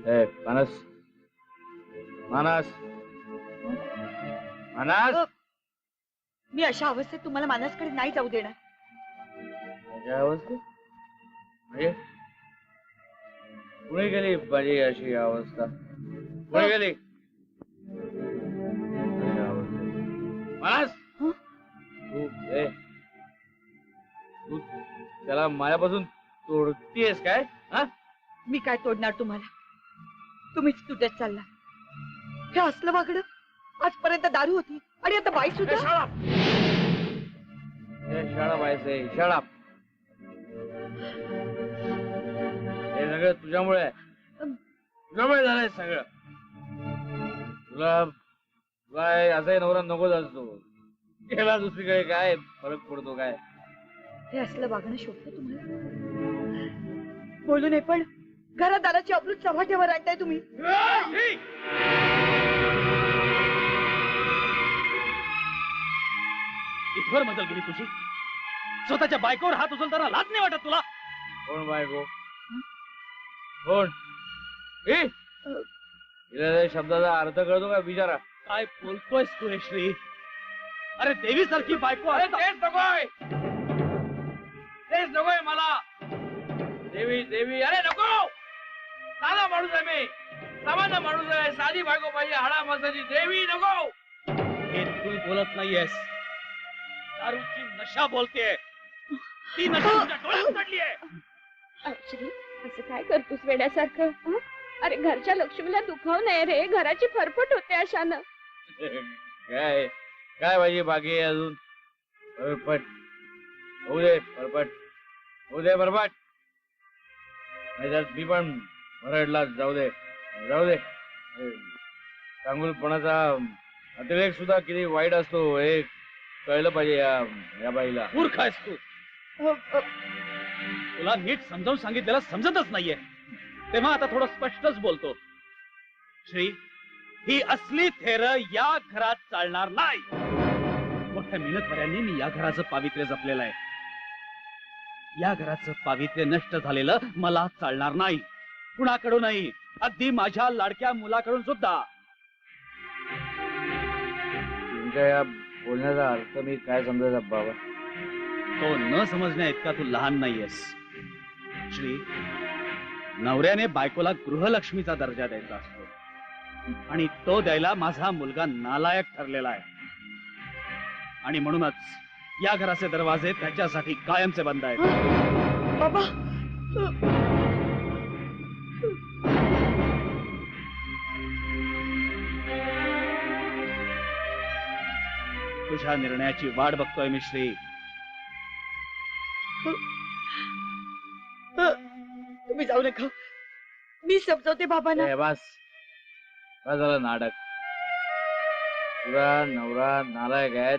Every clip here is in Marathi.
मानस मानस मानस मी अशा अवस्थेत तुम्हाला मानसकडे नाही जाऊ देणार. अशा अवस्थेत म्हणजे कुणी गेली माझी अशी अवस्था? कुणी गेली मानस? तू त्याला माझ्यापासून तोडतीयस काय? हा? मी काय तोडणार तुम्हाला? तुम्हीच तुझ्यात चालला. हे असलं वागणं. आजपर्यंत दारू होती आणि आता बाई सुद्धा. शाळा बायचे शाळा. हे सगळं तुझ्यामुळे आहे. तुझ्यामुळे झालंय सगळं. तुला तुला असाही नवरा नकोच असतो. गेला दुसरीकडे काय फरक पडतो काय? हे असलं वागणं शोभतं तुम्हाला? बोलू नये पण घरात दाराची अब्रूच चव्हाट्यावर आणताय तुम्ही. इथवर मजल गेली तुझी. स्वतःच्या बायकोवर हात उचलताना लाज नाही वाटत तुला? कोण बायको? कोण? शब्दाचा अर्थ कळतो का विचारा? काय बोलतोयस तू हे श्री? अरे देवी सारखी बायको. तेच नकोय, तेच नकोय मला. देवी देवी अरे नको. साधा माणूस आहे मी, सामान्य माणूस आहे. साधी बायको पाहिजे, हाडा माणसाची. देवी नको. हे तू बोलत नाहीयेस. दारूची नशा बोलतेय. ती नशा तुझ्या डोळ्यात चढलीये. श्री असं काय करतोस वेड्यासारखं? अरे घरच्या लक्ष्मीला दुखाव नाही रे. घराची फरफट होते अशानं. काय काय पाहिजे बाकी अजून? फरफट होऊ दे. फरफट होऊ दे. फरफट नाही मी पण भरडला. जाऊ दे जाऊ दे. चांगुलपणाचा अतिरेक सुद्धा किती वाईट असतो हे कळलं पाहिजे या बाईला. मूर्ख आहेस तू. तुला नीट समजावून सांगितलेलं समजतच नाहीये. तेव्हा आता थोडं स्पष्टच बोलतो. श्री ही असली थेर या घरात चालणार नाही. मोठ्या मेहनतकऱ्यांनी मी या घराचं पावित्र्य जपलेलं आहे. या घराचं पावित्र्य नष्ट झालेलं मला चालणार नाही. कुणाकडूनही, अगदी माझ्या लाडक्या मुलाकडून सुद्धा. तुमच्या या बोलण्याचा अर्थ मी काय समजायचा बाबा? तो न समजण्या इतका तू लहान नाहीयेस. श्री नवऱ्याने बायकोला गृहलक्ष्मीचा दर्जा द्यायचा असतो आणि तो द्यायला माझा मुलगा नालायक ठरलेला आहे. आणि म्हणूनच या घराचे दरवाजे त्याच्यासाठी कायमचे बंद आहेत. बाबा तुझ्या निर्णयाची वाट बघतोय मी श्री. तुम्ही जाऊ नका. मी समजवते बाबांना. बस काय झालं नाटक? तुझा नवरा नालायक आहे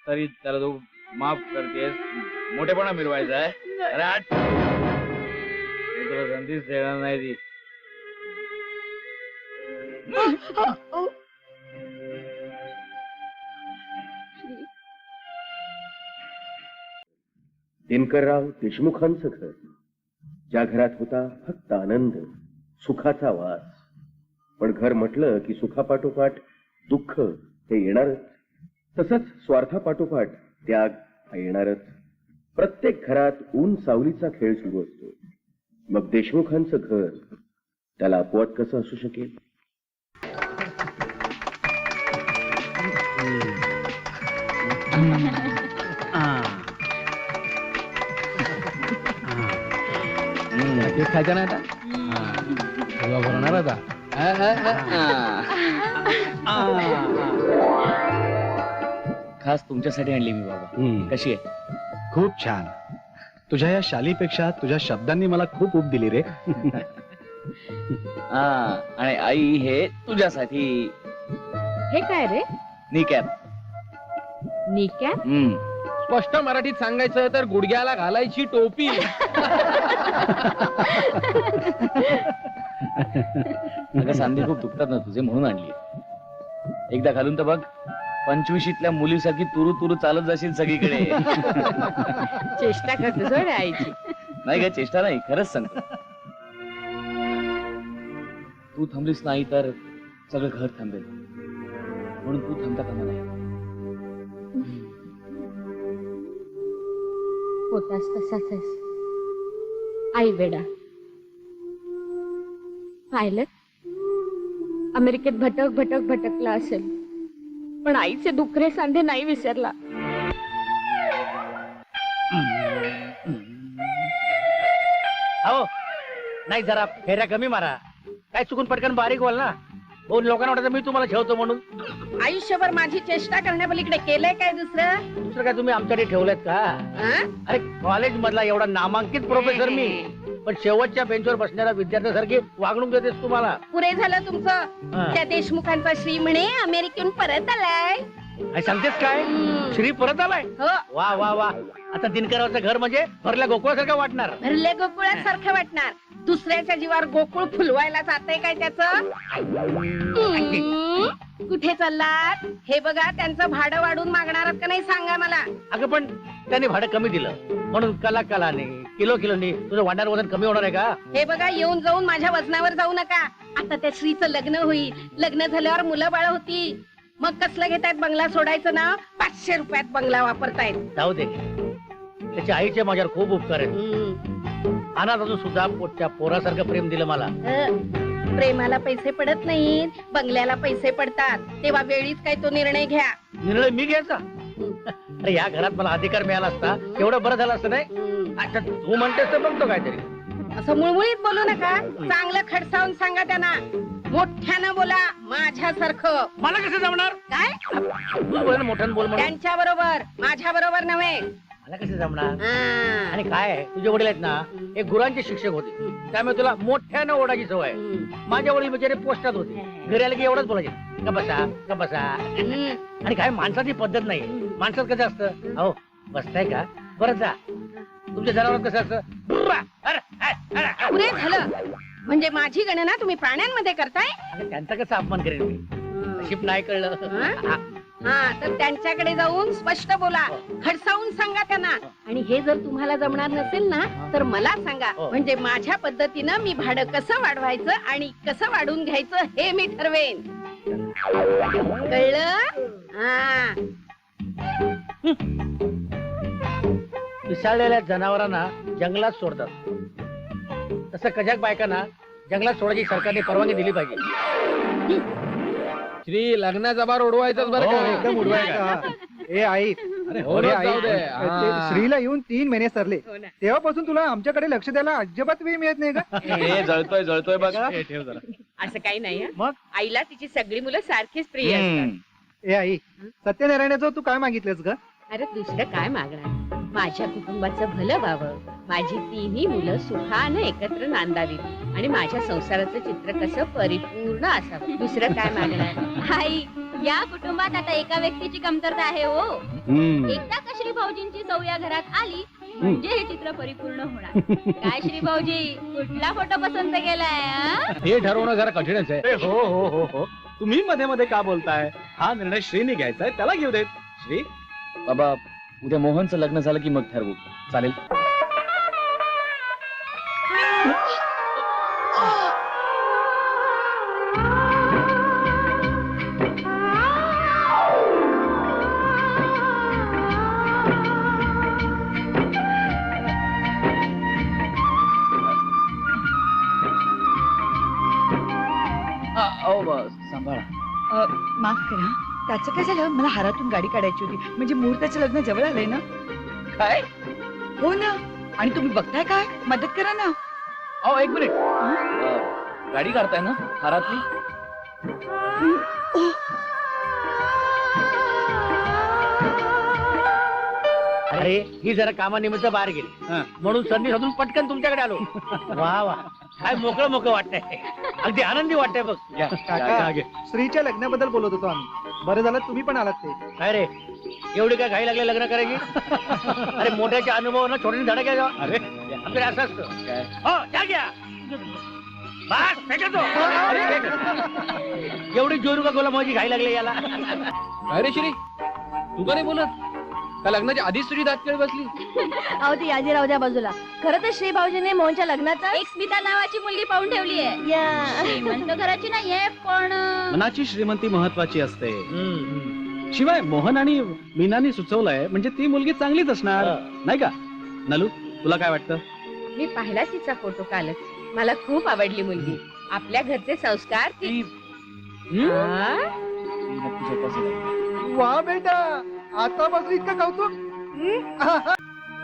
तरी त्याला तू माफ करतेस. मोठेपणा मिळवायचा आहे. तुला संधीच देणार नाही ती. दिनकरराव देशमुखांचं घर, ज्या घरात होता फक्त आनंद, सुखाचा वास. पण घर म्हटलं की सुखापाठोपाठ दुःख हे येणारच. तसंच स्वार्थापाठोपाठ त्याग हा येणारच. प्रत्येक घरात ऊन सावलीचा खेळ सुरू असतो. मग देशमुखांचं घर त्याला अपवाद कसं असू शकेल? खायचा नाही आता भरणार आता. खास तुमच्यासाठी आणली मी बाबा. कशी आहे? खूप छान. तुझ्या या शालीपेक्षा तुझ्या शब्दांनी मला खूप उब दिली रे. आणि आई हे तुझ्यासाठी. हे काय रे? निकॅप. निकॅप? स्पष्ट मराठीत सांगायचं तर गुडघ्याला घालायची टोपी. अगं सांधे खूप दुखतात ना तुझे, म्हणून आणली. एकदा घालून तर बघ. 25ल्या मुलीसारखी तुरु तुरु चालत जाशील सगळीकडे. चेष्टा करते सोड आईची. नाही का? चेष्टा नाही, खरंच सांगतो. तू थांबलीस नाही तर सगळं घर थांबेल, म्हणून तू थांबता कामा नाही. होतास तसाच आहेस आई वेडा. पाहिलं, अमेरिकेत भटक भटक भटकला असेल, पण आईचे दुखरे सांधे नाही विसरला. हो नाही, जरा फेऱ्या कमी मारा. काय चुकून पटकन बारीक व्हाल ना. दोन लोकांना वाटतं मी तुम्हाला ठेवतो म्हणून. आयुष्यभर माझी चेष्टा करण्यापलीकडे केलंय काय दुसरं? काय तुम्ही आमच्याकडे ठेवलेत का? हं? अरे कॉलेज मधला एवढा नामांकित प्रोफेसर मी, पण शेवटच्या बेंचवर बसणाऱ्या विद्यार्थ्यासारखी वागणूक देतेस तुम्हाला. पुरे झालं तुमचं. हा. त्या देशमुखांचा श्री म्हणे अमेरिकेहून परत आलाय. काय सांगतेस काय? श्री परत आलाय? हो, वा वा वा. आता दिनकराचं घर म्हणजे भरल्या गोकुळासारखं वाटणार. भरले गोकुळासारखं वाटणार. दुसऱ्याच्या जीवावर गोकुळ फुलवायला जाते काय त्याचं? कुठे चाललात? हे बघा, त्यांचं भाडं वाढून मागणार का नाही सांगा मला. अगं पण त्याने भाडं कमी दिलं म्हणून कलाने किलो किलोनी तुझं वाढणार वजन कमी होणार आहे का? हे बघा, येऊन जाऊन माझ्या वजनावर जाऊ नका. आता त्या श्रीचं लग्न होईल. लग्न झाल्यावर मुलं बाळ होती. मग कसलं घेतायत बंगला सोडायचं ना? 500 रुपयात बंगला वापरतायत. जाऊ दे, त्याच्या आईचे माझ्यावर खूप उपकार आहेत. अनाथ अजून सुद्धा पोटच्या पोरासारखं प्रेम दिलं मला. प्रेमाला पैसे पडत नाहीत, बंगल्याला पैसे पडतात. तेव्हा वेळीच काय तो निर्णय घ्या. निर्णय मी घ्यायचा? अरे या घरात मला अधिकार मिळाला असता एवढं बरं झालं असतं नाही. आता तू म्हणतेस तर बघतो काहीतरी. असं मुळमुळीत बोलू नका. चांगलं खडसावून सांगा त्यांना. मोठ्यानं बोला, माझ्यासारखं. मला कसं जमणार? काय? तू बोल, मोठ्यानं बोल म्हणून. त्यांच्या बरोबर, माझ्या बरोबर नव्हे. मला कसं जमणार? हा. आणि काय आहे, तुझे वडील आहेत ना, एक गुरांचे शिक्षक होते, त्यामुळे तुला मोठ्यानं ओढायची सवय आहे. माझ्या वडील बिचारे पोस्टात होते. घरी आले की एवढंच बोलायचे, का बसा का बसा. आणि काय माणसाची पद्धत नाही. माणसात कसं असतं, अहो बसताय का, बरं जा. तुमच्या जनावर कसं असतं, पुरे झालं. म्हणजे माझी गणना तुम्ही प्राण्यांमध्ये करताय? अगं त्यांचा कसा अपमान करेन मी? नशीब नाही कळलं. हा, तर त्यांच्याकडे जाऊन स्पष्ट बोला, खडसावून सांगा त्यांना. आणि हे जर तुम्हाला जमणार नसेल ना, तर मला सांगा. म्हणजे माझ्या पद्धतीनं मी भाडं कसं वाढवायचं आणि कसं वाढवून घ्यायचं हे मी ठरवेन. कळलं? हा. पिसाळलेल्या जनावरांना जंगलात सोडतात, तसं कजाक बायकांना जंगलात सोडायची सरकारने परवानगी दिली पाहिजे. श्री, लग्नाचा बार उडवायचाच बरं का? एकदम उडवायचा. ए आई, अरे हो रे, जाऊ दे. श्रीला येऊन 3 महिने सरले. तेव्हापासून तुला आमच्याकडे लक्ष द्यायला अजिबात वेळ मिळत नाही का? हे जळतोय बघ. हे ठेव जरा. असं काही नाही. मग? आईला तिची सगळी मुलं सारखीच प्रिय असतात. ए आई, सत्यनारायणाचं तू काय मागितलंस ग? अरे दुसरं काय मागणार? माझ्या कुटुंबाचं भलं व्हावं, माझी 3ही मुलं सुखानं एकत्र नांदावीत आणि माझ्या संसाराचं चित्र कसं परिपूर्ण असावं. दुसरं काय मागणार? आई, या कुटुंबात आता एका व्यक्तीची कमतरता आहे हो. एकदा का श्री भाऊजींची सौ या घरात आली म्हणजे हे चित्र परिपूर्ण होणार. काय श्री भाऊजी, कुठला फोटो पसंत केलाय? हे ठरवणं जरा कठीणच आहे. अरे हो हो हो हो, तुम्ही मध्ये मध्ये का बोलताय? हा निर्णय श्रीने घ्यायचा आहे, त्याला घेऊ देत. श्री, बाबा, उद्या मोहनचं लग्न झालं की मग ठरवू. चालेल? सांभाळा. माफ करा, त्याचं काय झालं? मला हारातून गाडी काढायची होती. म्हणजे मुहूर्ताचं लग्न जवळ आलंय ना. काय? हो ना. आणि तुम्ही बघताय काय? मदत करा ना. अहो, एक मिनिट. गाडी काढताय ना हारातली? अरे ही जरा कामानिमित्त बाहेर गेली म्हणून संधी साधून पटकन तुमच्याकडे आलो. वा वा, काय मोकळं मोकळं वाटतंय, अगदी आनंदी वाटतंय बघ. काका, श्रीच्या लग्नाबद्दल बोलत होतो आम्ही. बरं झालं तुम्ही पण आलात ते. काय रे, एवढी काय घाई लागली लग्न करायची? अरे मोठ्याच्या अनुभवानं छोट्याने धडा घ्या. अरे आपल्याकडे असं असतं. हो, त्या घ्या. बस, फेकतो. एवढी जोरू का गोला माझी घाई लागली याला. काय रे श्री, तू का नाही बोलत? का लग्नाच्या आधीच तुझी दातकेळ बसली? अहो ती यादी राहू द्या बाजूला. खरं तर श्री भाऊजीने मोहनच्या लग्नाचा एक स्मिता नावाची मुलगी पाहून ठेवली आहे. श्रीमंत घराची नाहीये पण मनाची श्रीमंती महत्वाची असते. शिवाय मोहन आणि मीनाने सुचवलंय म्हणजे ती मुलगी चांगलीच असणार, नाही का? नलू, तुला काय वाटतं? मी पाहिला तिचा फोटो कालच. मला खूप आवडली मुलगी. आपल्या घरचे संस्कार ती हा? वा बेटा, आतापासून इतकं कौतुक.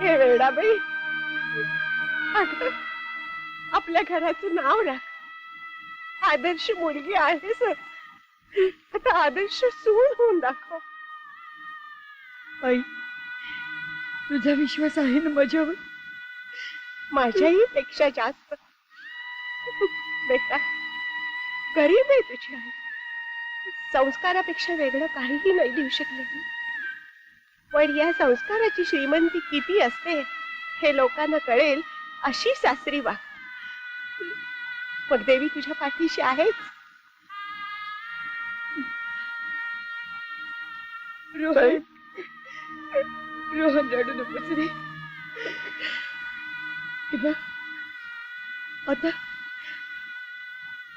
हे वेडाबाई, अगं, आपल्या घराचं नाव राख. आदर्श मुलगी आहे सर. आता आदर्श सून होऊन दाखव. आई, तुझा विश्वास आहे ना माझ्यावर? माझ्याही पेक्षा जास्त. बेटा, गरीब आहे तुझी आई. संस्कारापेक्षा वेगळं काहीही नाही देऊ शकले मी. पण या संस्काराची श्रीमंती किती असते हे लोकांना कळेल अशी सासरी वाग. मग देवी तुझ्या पाठीशी आहेच. रोहन, रोहन रडू नकोस रे. हे बघ,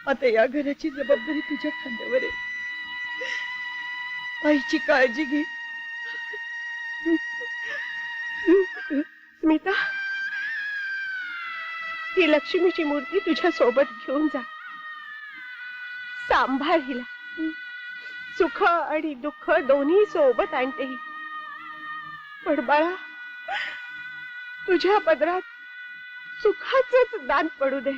आता या घराची जबाबदारी तुझ्या खांद्यावर आहे. आईची काळजी घे. स्मिता, ही लक्ष्मीची मूर्ती तुझ्या सोबत घेऊन जा. सांभाळ हिला. सुख आणि दुःख दोन्ही सोबत आणते ही. पण बाळा, तुझ्या पदरात सुखाचंच दान पडू दे.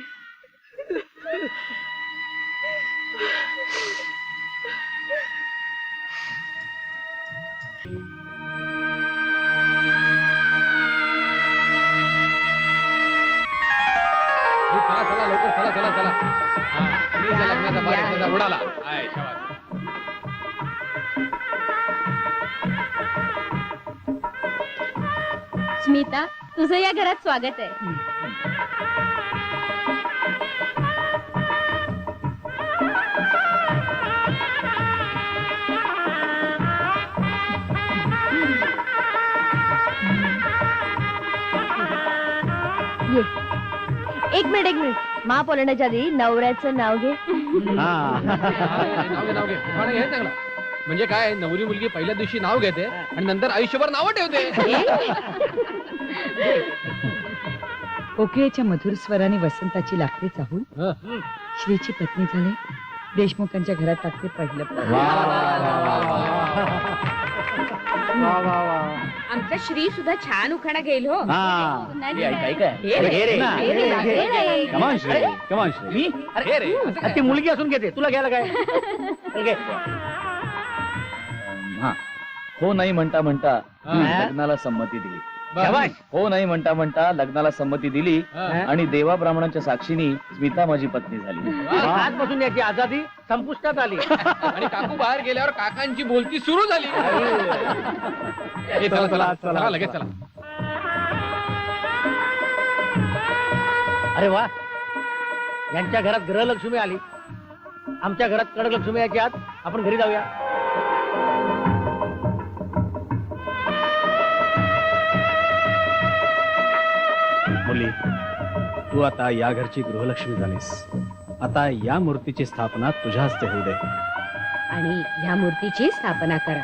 चला चला लवकर, चला चला चला. हा, लग्नाचा बार एकदा उडाला. हाय, शाबास. स्मिता, तुझं या घरात स्वागत आहे. एक मिनिट. माप ओलांडण्याच्या आधी नवऱ्याचं नाव घे. नाव घे. पण हे चांगलं म्हणजे काय, नवरी मुलगी पहिल्या दिवशी नाव घेते आणि नंतर आयुष्यभर नावं ठेवते. कोकिळेच्या मधुर स्वराने वसंताची लागते चाहूल. श्रीची पत्नी झाले, देशमुखांच्या घरात टाकते पहिलं पाऊल. आमचा श्री सुद्धा छान उखाणा घेईल हो. कमान श्री, कमान श्री. मी अरे ती मुलगी असून घेते, तुला घ्यायला काय? चल घे. हा, हो नाही म्हणता म्हणता लग्नाला संमती दिली. शाबास. हो नाही म्हणता म्हणता लग्नाला संमती दिली आणि देवा ब्राह्मणांच्या साक्षीने स्मिता माझी पत्नी झाली. आजपासून याची आजादी संपुष्टात आली. आणि काकू बाहेर गेल्यावर काकांची बोलती सुरू झाली. चला चला चला लगेच चला. अरे वा, यांच्या घरात ग्रहलक्ष्मी आली. आमच्या घरात कडकलक्ष्मी यायची आत. आपण घरी जाऊया. मुली, तू आता या घरची गृहलक्ष्मी झालीस. आता या मूर्तीची स्थापना तुझ्या हस्ते होऊ दे. आणि ह्या मूर्तीची स्थापना करा.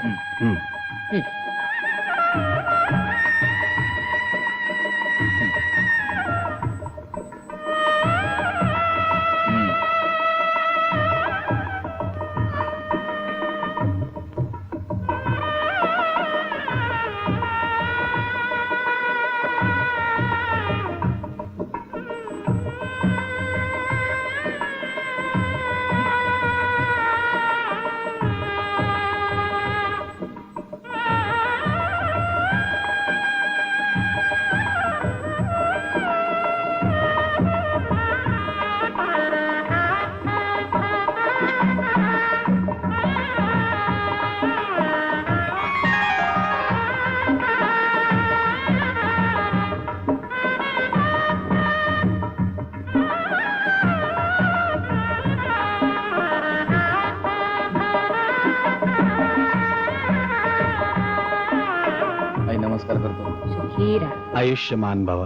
आयुष्यमान भव.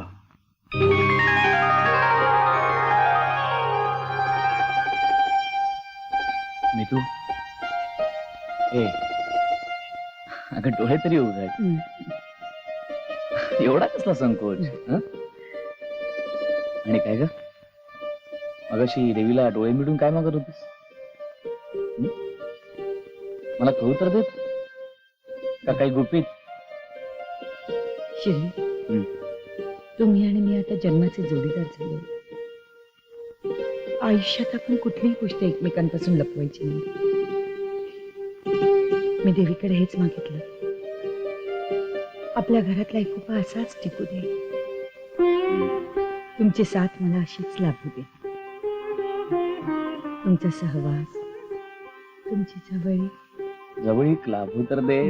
मितू ए अगं डोळे तरी उघड. एवढा कसला संकोच हं? आणि काय ग मगाशी देवीला डोळे मिळून काय मागत होतीस? हं? मला कळू तर देत का काही गुपित? श्री तुम्ही आणि मी आता जन्माचे जोडीदार झाले. आयुष्यात आपण कुठलीही गोष्ट एकमेकांपासून लपवायची नाही. मी देवीकडे हेच मागितलं, आपल्या घरातला एकोपा असाच टिकू दे, तुमची साथ मला अशीच लाभू दे, तुमचा सहवास, तुमची जवळीक लाभू तर दे.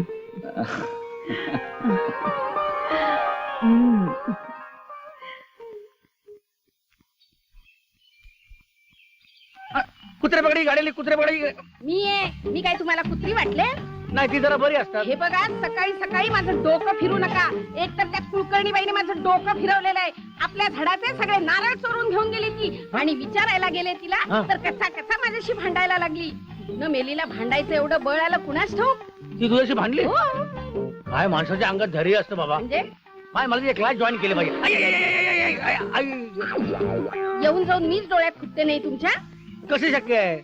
कुत्रे पकडी गाडीली कुत्रे पकडी. मी काय तुम्हाला कुत्री वाटले? नाही ती जरा बरी असतात. हे बघा सकाळी सकाळी माझं डोकं फिरू नका. एक तर त्या कुलकर्णी बाईने माझं डोकं फिरवलेलं आहे. आपल्या झाडाचे सगळे नारळ चोरून घेऊन गेली ती आणि विचारायला गेले तिला तर कसा कसा माझ्याशी भांडायला लागली. न मेलीला भांडायचं एवढं बळ आलं कुणाच ठाऊक. ती तुझ्याशी भांडली? हो. काय माणसाच्या अंगात धैर्य असतं बाबा. म्हणजे काय मला एक क्लास जॉईन केले पाहिजे. येऊन जाऊन मीच डोळ्यात खुपते नाही तुमच्या. कसे शक्य आहे?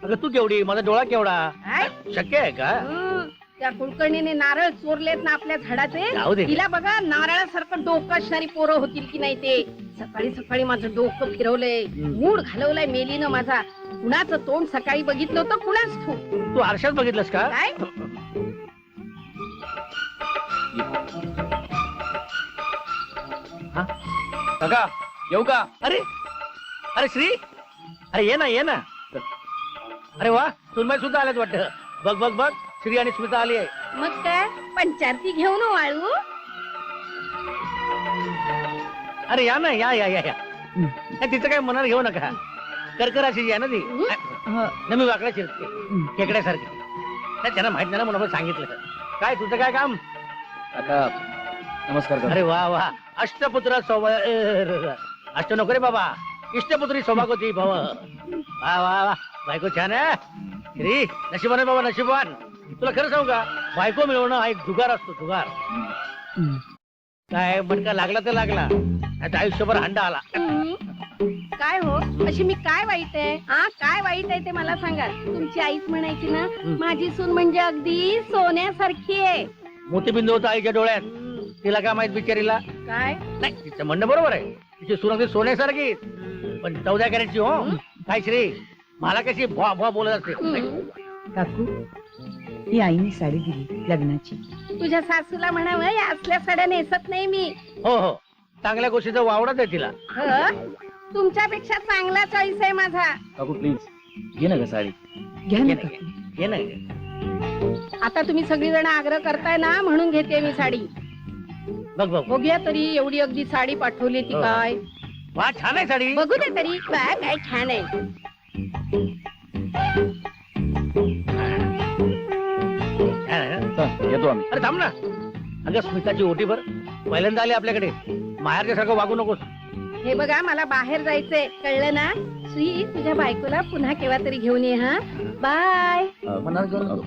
अगं तू केवढी माझा डोळा केवढा काय? शक्य आहे का? त्या कुलकर्णीने नारळ चोरलेत ना आपल्या जाऊ झाडाचे. दे. तिला बघा नारळासारखं डोकं असणारी पोरं होतील की नाही ते. सकाळी सकाळी माझं डोकं फिरवलंय, मूड घालवलाय मेलीनं माझा. कुणाचं तोंड सकाळी बघितलं होतं कुणाच ठाऊक. तू आरशात बघितलंस का? काय काका येऊ का? अरे अरे श्री, अरे ये ना ये ना. अरे वा सुनबाई सुद्धा आल्यात वाटतं. बघ बघ बघ श्री आणि स्मिता आली आहे. मग काय पंचारती घेऊन वाळू. अरे या ना या या या या. नाही, तिचं काय मनात घेऊ नका. कर्कराशी आहे ना ती. ना मी वाकडा शिरते खेकड्यासारखी. नाही त्यांना माहित नाही ना म्हणून सांगितलं. काय तुझं काय काम? काका नमस्कार काका. अरे वा वा अष्टपुत्र अष्ट नको रे बाबा, इष्टपुत्री सौभागवती भव. वा वा वा बायको छान आहे. श्री नशिबान आहे बाबा नशिबान. तुला खरं सांगू का बायको मिळवणं हा एक जुगार असतो जुगार. काय मणका लागला तर लागला, आता आयुष्यभर हंडा आला. काय हो अशी मी काय वाईट आहे? हा काय वाईट आहे ते मला सांगा. तुमची आईच म्हणायची ना माझी सून म्हणजे अगदी सोन्यासारखी आहे. मोतीबिंदू होता आईच्या डोळ्यात. तिला काय माहित बिचारीला. काय नाही तिचं म्हणणं बरोबर आहे. तिची सून अगदी सोन्यासारखी पण 14 कॅरेटची. हो काय श्री मला कशी भुआ भुआ बोलत असते. काकू ही आईने साडी दिली लग्नाची. तुझ्या सासूला म्हणावं या असल्या साड्या नेसत नाही मी. हो हो चांगल्या गोष्टीचा वावडत आहे तिला. तुमच्यापेक्षा चांगला चॉईस आहे माझा. काकू प्लीज घे ना ग साडी. घ्या ना घे काकू. घे ना. आता तुम्ही सगळीजण आग्रह करताय ना म्हणून घेते मी साडी. बघ बघ बघूया तरी एवढी अगदी साडी पाठवली ती काय. वा छान आहे साडी. बघू दे तरी काय काय छान आहे. येतो आम्ही. अरे थांब ना. अगं स्मिताची ओटी भर. पहिल्यांदा आली आपल्याकडे. माहेरच्या सारखं वागू नकोस. हे बघा मला बाहेर जायचंय कळलं ना. श्री तुझ्या बायकोला पुन्हा केव्हा तरी घेऊन ये. हा बाय. मनात घेऊन येतो.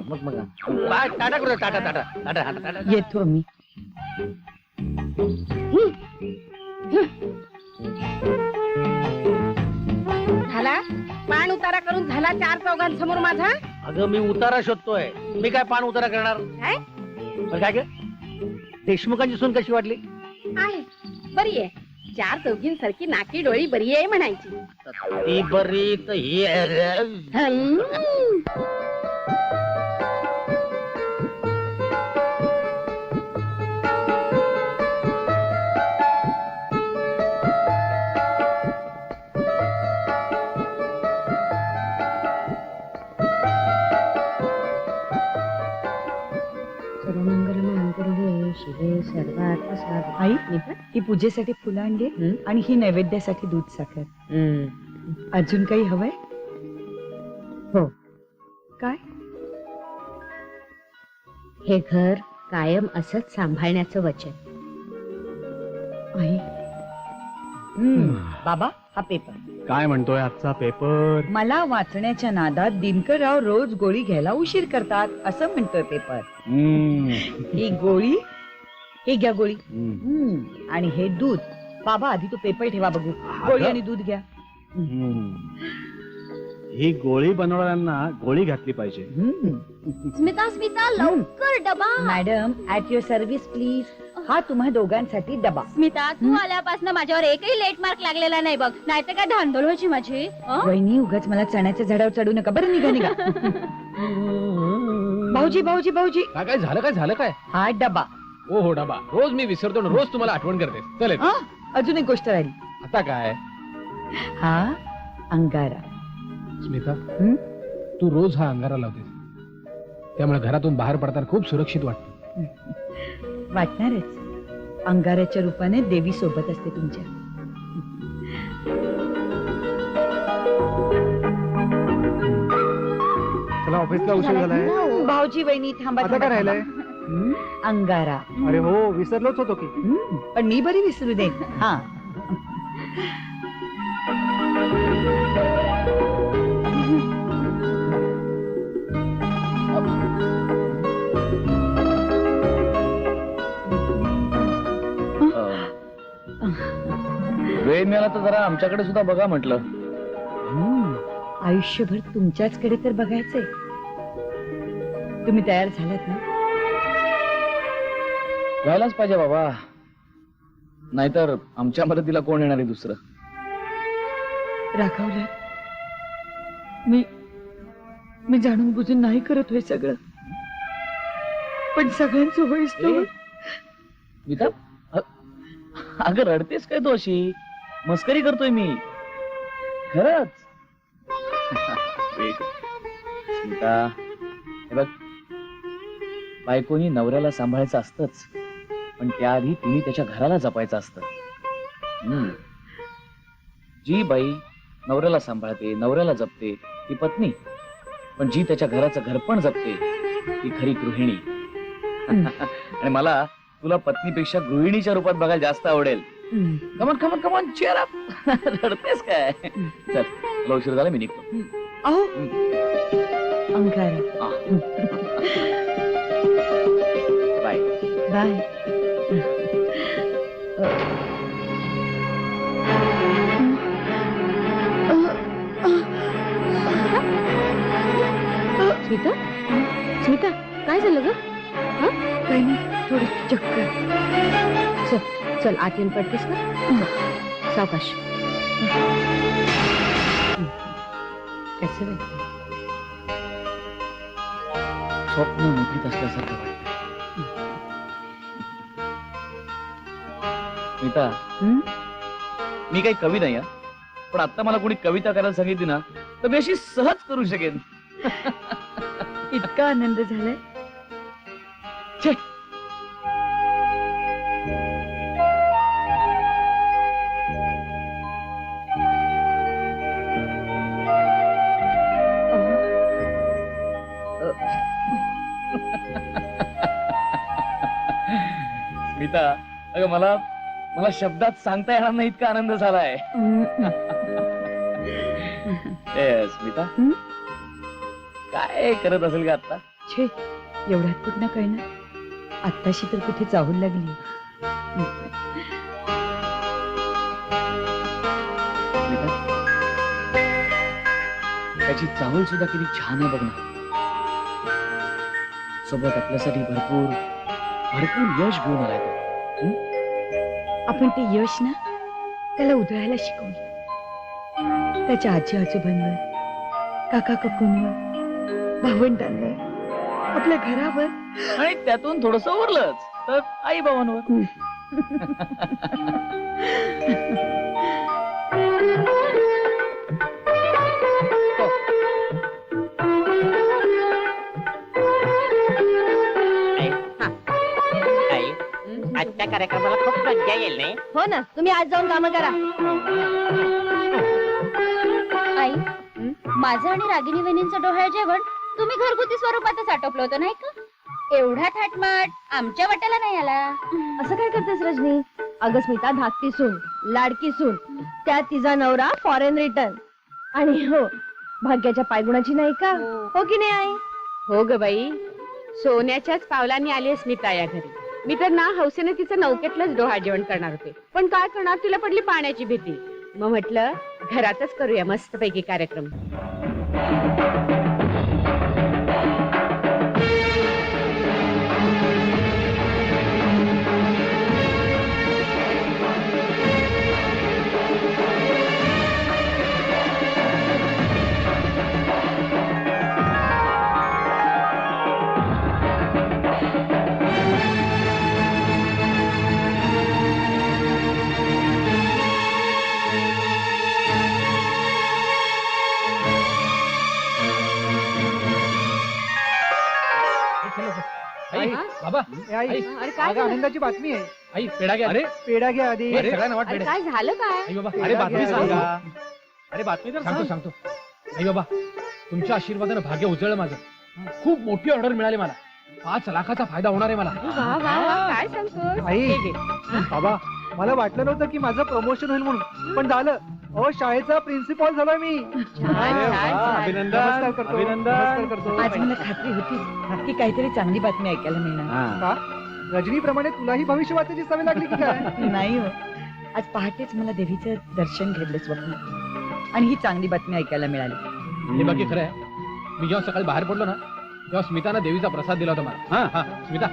मग बाय टाटा करू टाटा टाटा टाटा टाटा टाटा. येतो मी. झाला पान उतारा करून झाला 4 चौघांसमोर माझा. अगं मी उतारा शोधतोय. मी काय पान उतारा करणार. काय पण काय ग देशमुखांची सून कशी वाटली? आहे बरी आहे. 4 चौघींसारखी नाकी डोळी बरी आहे म्हणायची. ती बरी तर ही आई ही पूजेसाठी फुलं आणली आणि ही नैवेद्यासाठी दूध साखर. अजून काही हवंय? हो. काय? हे घर कायम असंच सांभाळण्याचं वचन. आई बाबा हा पेपर काय म्हणतोय आजचा पेपर? मला वाचण्याच्या नादात दिनकरराव रोज गोळी घ्यायला उशीर करतात असं म्हणतोय पेपर. ही गोळी, हे घ्या गोळी. आणि हे दूध. बाबा आधी तो पेपर ठेवा बघू. गोळी आणि दूध घ्या. ही गोळी बनवणाऱ्यांना गोळी घातली पाहिजे. स्मिता स्मिता लवकर डबा. Madam at your service please. हा तुम्हा दोघांसाठी डबा. स्मिता तू आल्यापासून माझ्यावर एकही लेट मार्क लागलेला नाही बघ. नाहीतर काय धांदल व्हायची माझी. वहिनी उगाच मला चण्याच्या झाडावर चढू नका बरं. निघा निघा. भाऊजी भाऊजी भाऊजी. काय झालं काय झालं काय? हा डबा. हो डबा. रोज मी विसरतो ना, रोज तुम्हाला आठवण करते. चल अजून एक गोष्ट राहिली. आता काय? हा अंगारा. स्मिता तू रोज हा अंगारा लावतेस, त्यामुळे घरातून बाहेर पडताना खूप सुरक्षित वाटतं. वाटणारच. अंगाराच्या रूपाने देवी सोबत असते तुमच्या. चला ऑफिसला उशीर झालाय. भाऊजी वहिनी थांबा. आता काय राहिलंय? अंगारा. अरे हो विसरलोच होतो की. पण मी बरी विसरू दे. हा वेळ मिळाला तर जरा आमच्याकडे सुद्धा बघा म्हटलं. आयुष्यभर तुमच्याचकडे तर बघायचंय. तुम्ही तयार झालात ना? व्हायलाच पाहिजे बाबा, नाहीतर आमच्या मदतीला कोण येणार आहे दुसरं. राघवला मी जाणून बुजून नाही करत होय सगळं, पण सगळ्यांचं होईस तो. स्मिता अगं रडतेस काय तू? अशी मस्करी करतोय मी खरंच. स्मिता हे बघ, बायकोनी नवऱ्याला सांभाळायचं असतंच, पण त्याआधी तिने त्याच्या घराला जपायचं असतं. जी बाई नवऱ्याला सांभाळते, नवऱ्याला जपते ती पत्नी, पण जी त्याच्या घराचं घरपण जपते ती खरी गृहिणी. आणि मला तुला पत्नीपेक्षा गृहिणीच्या रूपात बघायला जास्त आवडेल. कमन कमन कमन चेअर अप. रडतेस काय? चल मला उशीर झाला, मी निघतो. अहो अंगारा. Bye bye. स्मिता स्मिता काय झालं ग? काही नाही, थोडी चक्कर. चल चल आत येऊन पडतेस का? सावकाश. कसं वाटतं? स्वप्न मोठीत असल्यासारखं वाटतं. स्मिता मी काही कवी नाही, पण आता मला कोणी कविता करायला सांगितली ना तर मी अशी सहज करू शकेन. इतका आनंद झालाय. छे. स्मिता अगं मला शब्दात सांगता येणार नाही इतका आनंद झालाय. स्मिता काय करत असेल का आता? छे एवढ्यात कुठं कळणार. आत्ताशी तर कुठे चाहूल लागली. त्याची चाहूल सुद्धा किती छान आहे बघ ना. सोबत आपल्यासाठी भरपूर भरपूर यश घेऊन आलाय तो. आपण ते यश ना त्याला उधळायला शिकवलं. त्याच्या आजी आजोबांवर, काका काकूंवर, भावंडांवर, आपल्या घरावर, आणि त्यातून थोडस उरलंच तर आई बाबांवर. आजच्या कार्यक्रमाला खूप मज्जा येईल नाही? हो ना, तुम्ही आज जाऊन कामं करा. आई माझं आणि रागिनी वहिनींचं डोहाळ जेवण तुम्ही घरगुती स्वरूपातच आटोपलं होतं नाही का? एवढा थाटमाट आमच्या वाट्याला नाही आला. असं काय करतेस रजनी? अगं स्मिता धाकटी सून लाडकी सून त्या तिचा नवरा फॉरेन रिटर्न आणि हो भाग्याच्या पायगुणाची नाही का हो की नाही आई? हो ग बाई, सोन्याच्याच पावलांनी आली स्मिता या घरी. मी तर ना हौसेने तिचं नौकेतलंच डोहाळ जेवण करणार होते, पण काय करणार, तिला पडली पाण्याची भीती. मग म्हटलं घरातच करूया मस्तपैकी कार्यक्रम. आई, हा? बाबा ए, आई अरे काय अगं, झालं? आनंदाची बातमी आहे. आई पेढा घ्या. अरे पेढा घ्या आधी. अरे, सगळ्यांना वाट अरे पेढे. काय झालं काय? आई बाबा, पेढा अरे बातमी घ्या सांगा. आधी. अरे बातमी तर सांगतो सांग. सांगतो. आई बाबा, तुमच्या आशीर्वादानं भाग्य उजळलं माझं. खूप मोठी ऑर्डर मिळाली मला. 5 लाखाचा फायदा होणार आहे मला. वा वा वा, काय सांगतोस? आई. हे घे. बाबा मला वाटलं नव्हतं की माझं प्रमोशन होईल म्हणून, पण झालं. अहो शाळेचा प्रिन्सिपॉल झालोय मी. छान, छान, छान. अभिनंदन नमस्कार करतो. अभिनंदन. नमस्कार करतो. आज मला खात्री होती की काहीतरी चांगली बातमी ऐकायला मिळणार. का? रजनीप्रमाणे तुलाही भविष्य वाचायची सवय लागली की काय? नाही हो, आज पहाटेच मला देवीचं दर्शन घडलं स्वप्न आणि ही चांगली बातमी ऐकायला मिळाली. हे बाकी खरं आहे. मी जेव्हा सकाळी बाहेर पडलो ना, तेव्हा स्मितानं देवीचा प्रसाद दिला होता मला. हा. हा स्मिता,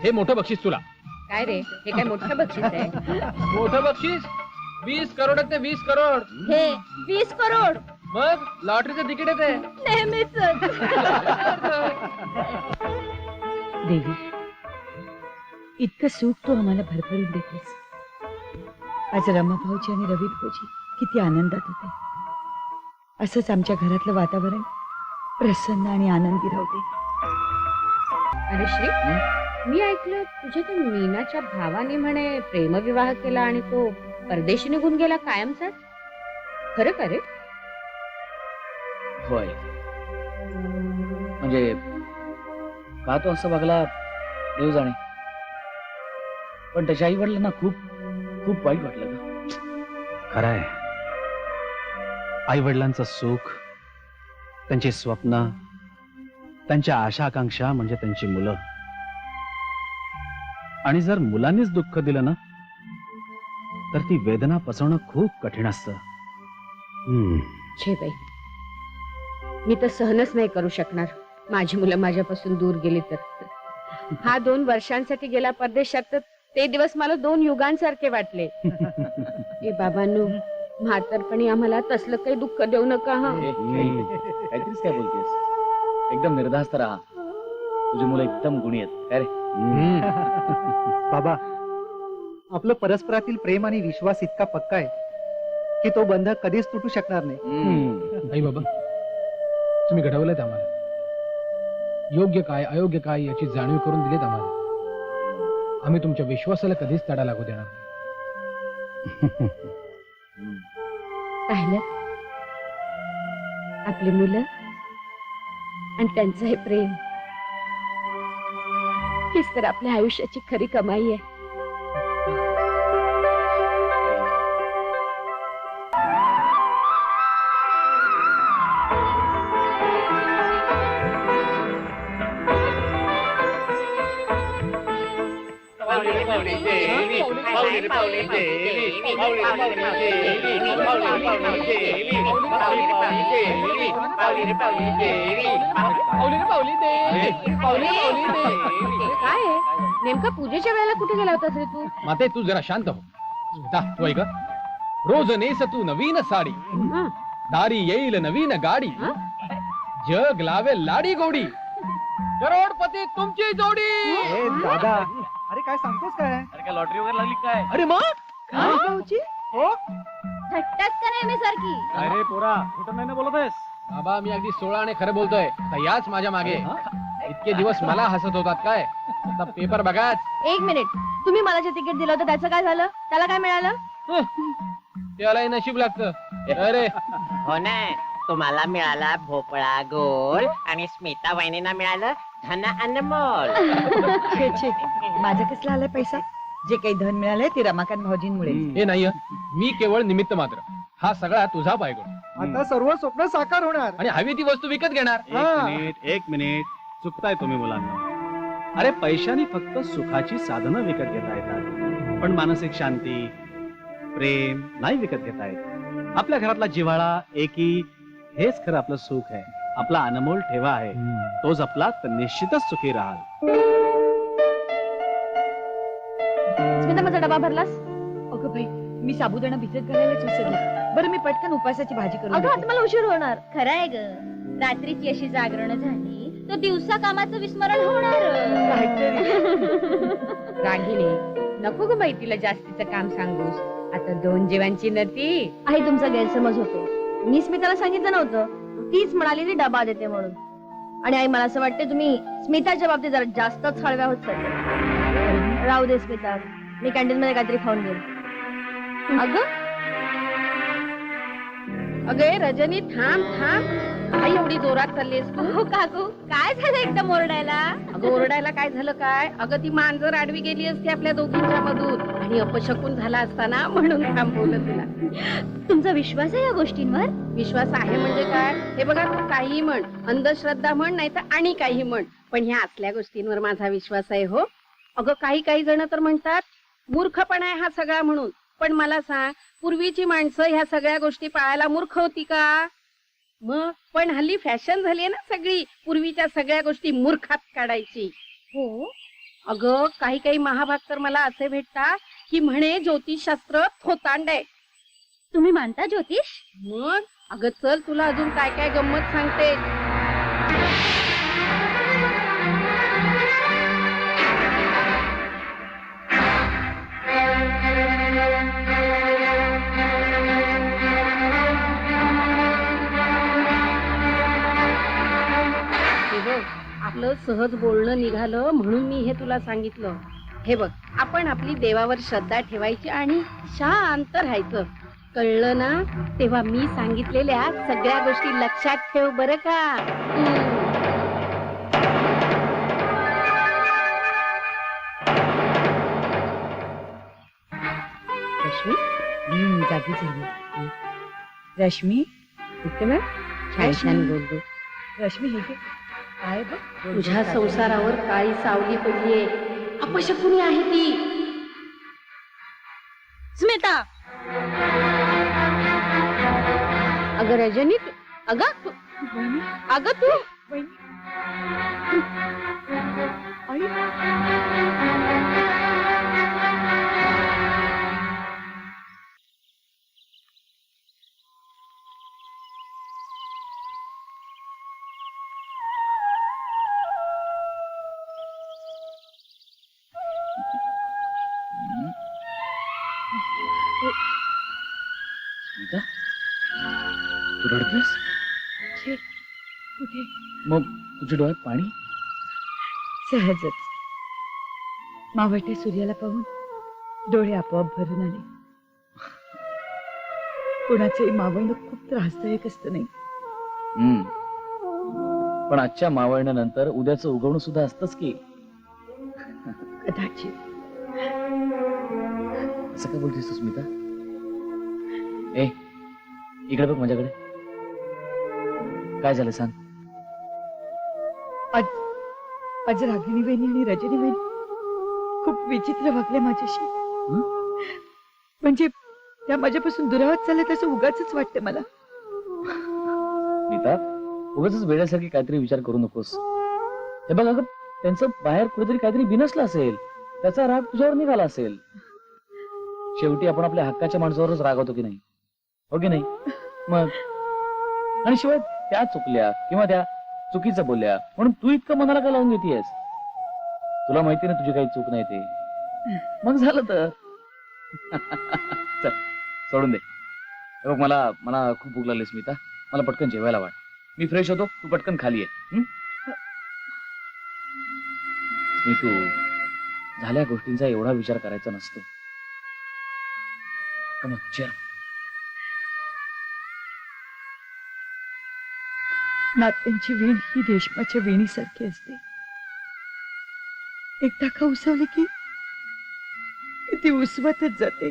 हे मोठं बक्षीस तुला. काय रे, हे काय मोठं बक्षीस आहे? मोठं बक्षीस 20 करोडात 20 करोड. हे 20 करोड मग लॉटरीचं तिकीट येते. नेहमीच. देवी, इतकं सुख तू आम्हाला भरभरून देतेस. आज रमा भाऊजी आणि रवी भाऊजी किती आनंदात होते. असंच आमच्या घरातलं वातावरण प्रसन्न आणि आनंदी राहू दे. अरे श्री, मी ऐकलं तुझ्या त्या मीनाच्या भावाने म्हणे प्रेमविवाह केला आणि तो परदेशी निघून गेला कायमचाच. खरं का रे? होय. म्हणजे का तो असं वागला देव जाणे, पण त्याच्या आई वडिलांना खूप खूप वाईट वाटलं का. खरंय. आई वडिलांचं सुख, त्यांची स्वप्न, त्यांच्या आशा आकांक्षा म्हणजे त्यांची मुलं. आणि जर मुलांनीच दुःख दिलं ना, तर ती वेदना पचवणं खूप कठीण असतं. छे बाई, मी तर सहनच नाही करू शकणार माझी मुलं माझ्यापासून दूर गेली तर. हा 2 वर्षांसाठी गेला परदेशात, तर ते दिवस मला 2 युगांसारखे वाटले. ए बाबांनो, म्हातारपणी आम्हाला तसलं काही दुःख देऊ नका. हा काहीतरीच काय बोलतेस. एकदम निर्धास्त राहा. तुझी मुलं एकदम गुणी आहेत. काय रे? बाबा, आपलं परस्परातील प्रेम आणि विश्वास इतका पक्का आहे की तो बंध कधीच तुटू शकणार नाही. आई बाबा, तुम्ही घडवलेत आम्हाला. योग्य काय अयोग्य काय याची जाणीव करून दिलीत आम्हाला. आम्ही तुमच्या विश्वासाला कधीच तडा लागू देणार नाही. पाहिलं, आपली मुलं आणि त्यांचं हे प्रेम, हीच तर आपल्या आयुष्याची खरी कमाई आहे. काय आहे? नेमका पूजेच्या वेळेला कुठे गेला होतास रे तू? माते, तू जरा शांत हो. स्मिता, तू ऐक. रोज नेस तू नवीन साडी, हा. दारी येईल नवीन गाडी, हा? जग लावे लाडी गोडी, करोडपती तुमची जोडी. ए दादा, अरे काय सांगतोस काय? अरे काय लॉटरी वगैरे लागली काय? अरे मग भाऊजी? हो थट्टाच का नेहमी सारखी? अरे पोरा, कुठं नाही ना बोलत आहेस? बाबा, मी अगदी 16 आणि खरं बोलतोय. आता याच माझ्या मागे इतके दिवस मला हसत होतात काय? आता पेपर बघाच. 1 मिनिट, तुम्ही मला जे तिकीट दिलं होतं त्याचं काय झालं? त्याला काय मिळालं? त्यालाही नशीब लागतं. अरे हो ना, तुम्हाला मिळाला भोपळा गोल आणि स्मिता वहिनींना मिळालं धन अनमोल. छे छे, माझा कसला आलाय पैसा? जे काही धन मिळालंय ते रमाकांत भाऊजींमुळे हे नाही मी केवळ निमित्त मात्र. हा सगळा तुझा बायगुण. आता सर्व स्वप्न साकार होणार. आणि हवी ती वस्तू विकत घेणार. एक मिनिट चुकताय तुम्ही मुलांना. अरे पैशाने फक्त सुखाची साधनं विकत घेता येतात, पण मानसिक शांती प्रेम नाही विकत घेता येत. आपल्या घरातला जिव्हाळा एकी हेच खरं आपलं सुख आहे, आपला अनमोल ठेवा आहे. तो जपला तर निश्चितच सुखी राहाल. स्मिता माझा डबा भरलास? अगं बाई, मी साबुदाणा भिजत घालायलाच विसरले. बरं मी पटकन उपासाची भाजी करून अगं देते. आता मला उशीर होणार. खरं आहे ग, रात्रीची अशी जागरण झाली तर दिवसा कामाचं विस्मरण होणार. रागिणी, नको ग बाई तिला जास्तीचं काम सांगूस. आता 2 जीवांची नती. आई तुमचा गैरसमज होतो. मी स्मिताला सांगितलं नव्हतं, तीच म्हणाली ती डबा देते म्हणून. आणि आई मला असं वाटतं तुम्ही स्मिताच्या बाबतीत जरा जास्तच हळव्या होत चालल्या. राहू दे स्मिता, मी कॅन्टीन मध्ये काहीतरी खाऊन घेईन. अगं अगे रजनी, थांब थांब. आई एवढी जोरात चाललीस तू? हो काकू, काय झालं एकदम ओरडायला? अगं ओरडायला काय झालं काय? अगं ती मांजर आडवी गेली असती आपल्या दोघींच्या मधून आणि अपशकून झाला असताना म्हणून थांबवलं तुला. तुमचा विश्वास आहे या गोष्टींवर? विश्वास आहे म्हणजे काय? हे बघा, तू काही म्हण, अंधश्रद्धा म्हण, नाही तर आणि काही म्हण, पण ह्या असल्या गोष्टींवर माझा विश्वास आहे हो. अगं काही काही जण तर म्हणतात मूर्खपणा आहे हा सगळा म्हणून. पण मला सांग, पूर्वीची माणसं ह्या सगळ्या गोष्टी पाळायला मूर्ख होती का? मग पण हल्ली फॅशन झाली आहे ना सगळी, पूर्वीच्या सगळ्या गोष्टी मूर्खात काढायची. हो. अगं काही काही महाभाग तर मला असे भेटतात की म्हणे ज्योतिषशास्त्र थोतांड आहे. तुम्ही मानता ज्योतिष? मग अगं चल तुला अजून काय काय गंमत सांगते. आपलं सहज बोलणं निघालं म्हणून मी हे तुला सांगितलं. हे बघ, आपण आपली देवावर श्रद्धा ठेवायची आणि शांत राहायचं. कळलं ना? तेव्हा मी सांगितलेल्या सगळ्या गोष्टी लक्षात ठेव बरं का. रश्मी जागी झाली. रश्मी छान छान बोलतो. रश्मी हे घे. काय बघ, तुझ्या संसारावर काळी सावली पडलीये. अपशकुनी आहे ती. स्मिता, अगं रजनी, अगं अगं तू स्मिता, तू रडतेस? कुठे? मग तुझ्या डोळ्यात पाणी? सहजच मावळत्या सूर्याला पाहून डोळे आपोआप भरून आले. कुणाचंही मावळणं खूप त्रासदायक असतं नाही? पण आजच्या मावळण्यानंतर उद्याचं उगवणं सुद्धा असतंच की. कदाचित. असं काय बोलतेस तू स्मिता? ए, इकडे बघ माझ्याकडे. काय झालं सांग. आज रागिणी वहिनी आणि रजनी वहिनी खूप विचित्र वागल्या माझ्याशी. म्हणजे त्या माझ्यापासून दुरावत चालत असं उगाच वाटतं मला. स्मिता, उगाच वेळासारखी काहीतरी विचार करू नकोस. हे बघ, अगं त्यांचं बाहेर कुठेतरी काहीतरी बिनसलं असेल, त्याचा राग तुझ्यावर निघाला असेल. शेवटी आपण आपल्या हक्काच्या माणसावरच रागवतो की नाही, हो की नाही? मग आणि शिवाय त्या चुकल्या किंवा त्या चुकीचं बोलल्या म्हणून तू इतकं मनाला का लावून घेतेयस? तुला माहिती ना तुझी काही चूक नाही ते. मग झालं तर चल सोडून दे. हे बघ, मला खूप भूक लागली स्मिता. मला पटकन जेवायला वाट. मी फ्रेश होतो, तू पटकन खाली ये. स्मितू, झाल्या गोष्टींचा एवढा विचार करायचा नसतो. Come on, cheer. नात्यांची वीण ही रेशमाच्या वीणीसारखी असते. एकदा का उसवली की ती उसवतच जाते.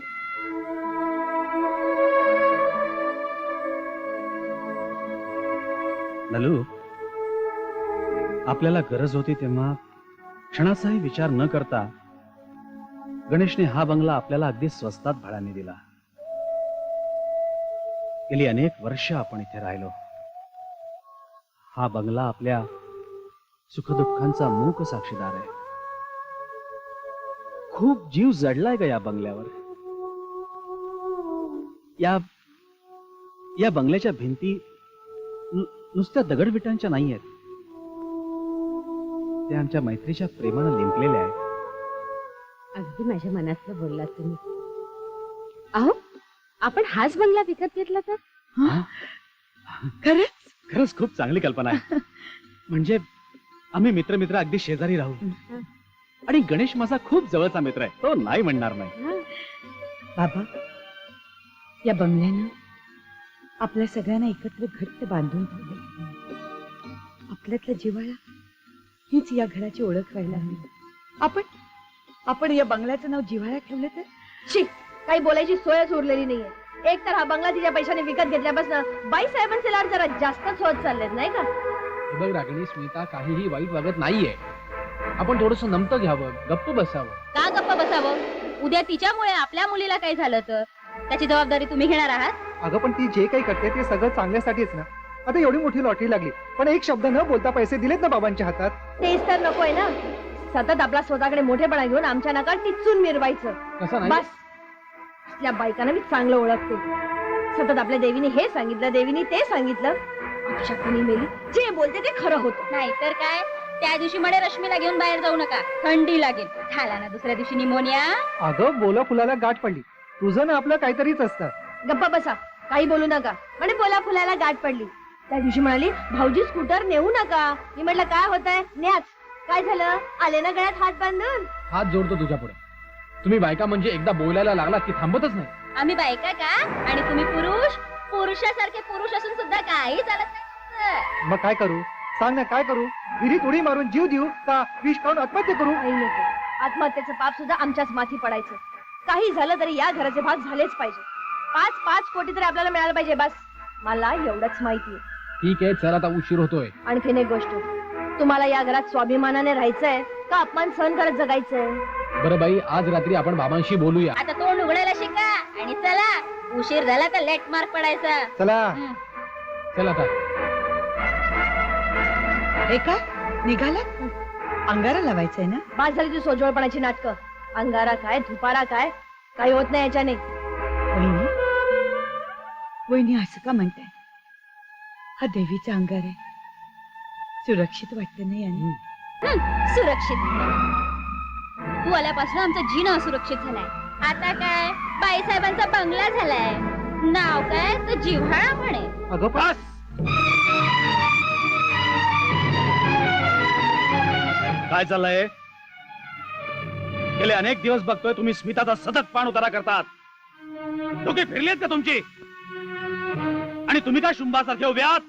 नलू, आपल्याला गरज होती तेव्हा क्षणाचाही विचार न करता गणेशने हा बंगला आपल्याला अगदी स्वस्तात भाड्याने दिला. गेली अनेक वर्ष आपण इथे राहिलो. हा बंगला आपल्या सुखदुःखांचा मूक साक्षीदार आहे. खूप जीव जडलाय का या बंगल्यावर. या बंगल्याच्या भिंती नुसत्या दगडविटांच्या नाही आहेत. ते आमच्या मैत्रीच्या प्रेमानं लिंपलेल्या आहेत. अगदी माझ्या मनातलं बोललात तुम्ही. अहो, आपण हाच बंगला विकत घेतला तर? खरंच खूप चांगली कल्पना आहे. म्हणजे आम्ही मित्र अगदी शेजारी राहू. आणि गणेश माझा खूप जवळचा मित्र आहे. तो नाही म्हणणार नाही. बाबा, या बंगल्यानं आपल्या सगळ्यांना एकत्र घट्ट बांधून ठेवले. आपल्यातला जिव्हाळा हीच या घराची ओळख व्हायला हवी. आपण या बंगल्याचं नाव जिव्हाळा ठेवलं तर? शी, काही बोलायची सोयच उरलेली नाहीये. एक तर हा बंगला तिच्या पैशाने विकत घेतल्यापासून बाई साहेबांचे लाड जरा जास्तच होत चाललेत नाही का? हे बघ रागिणी, स्मिता काहीही वाईट वागत नाहीये. आपण थोडस नमतं घ्यावं, गप्प बसावं. का गप्प बसावं? उद्या तिच्यामुळे आपल्या मुलीला काही झालं तर त्याची जबाबदारी तुम्ही घेणार आहात? अगं पण ती जे काही करते ते सगळं चांगल्यासाठीच ना. आता एवढी मोठी लॉटरी लागली पण एक शब्द न बोलता पैसे दिलेत ना बाबांच्या हातात. तेच तर नकोय ना. सतत आपला स्वतःकडे मोठेपणा घेऊन आमच्या नका टिचून मिरवायचं. कसं नाही? बस, या बायकांना मी चांगलं ओळखते. सतत आपल्या देवीने हे सांगितलं, देवीने ते सांगितलं. अक्षा कुणी मेली, जे बोलते ते खरं होतं. नाही तर काय? त्या दिवशी म्हणे रश्मीला घेऊन बाहेर जाऊ नका, थंडी लागेल. झाला ना दुसऱ्या दिवशी निमोनिया. अगं बोला फुलाला गाठ पडली. तुझं ना आपलं काहीतरीच असतं. गप्पा बसा, काही बोलू नका. म्हणे बोला फुलाला गाठ पडली. त्या दिवशी म्हणाली भाऊजी स्कूटर नेऊ नका. मी म्हटलं काय होतंय, न्याच. काय झालं, आले ना गळ्यात हात बांधून. हात जोडतो तुझ्या पुढे. तुम्ही बायका म्हणजे एकदा बोलायला लागलात की थांबतच नाही. आम्ही बायका का? आणि तुम्ही पुरुष? पुरुषासारखे पुरुष असून सुद्धा काही चालत नाही. मग काय करू सांग ना, काय करू? विहिरीत उडी मारून जीव देऊ का विष खाऊन आत्महत्या करू? काही नको. आत्महत्येचं पाप सुद्धा आमच्याच माथी पडायचं. काही झालं तरी या घराचे भाग झालेच पाहिजे. 5-5 कोटी तरी आपल्याला मिळायला पाहिजे. बस मला एवढंच माहितीये. ठीक आहे, चल आता उशीर होतोय. आणखीन एक गोष्ट, तुम्हाला या घरात स्वाभिमानाने राहायचंय का अपमान सहन करत जगायचंय? बरं बाई, आज रात्री आपण बाबांशी बोलूया. आता तोंड उघडायला शिका आणि चला. उशीर झाला तर लेट मार्क पडायचा. चला. चल आता. हे काय निघाला? अंगारा लावायचंय ना? बाद झाली ती सोजवळपणाची नाटकं. अंगारा काय, धुपारा काय, काही होत नाही याच्याने. वहिनी, वहिनी असं का म्हणताय? हा देवीचा अंगार आहे. सुरक्षित वाटत नाही. आणि सुरक्षित तू आल्यापासून आमचा जीण असुरक्षित झालाय. आता काय बाईसाहेबांचा बंगला झालाय. नाव काय तर जिव्हाळा म्हणे. अगं बस. काय चाललंय? गेले अनेक दिवस बघतोय तुम्ही स्मिताचा सतत पाण उतारा करतात. डोके फिरलेत का तुमची? आणि तुम्ही काय शुंभासारखे उभ्यात?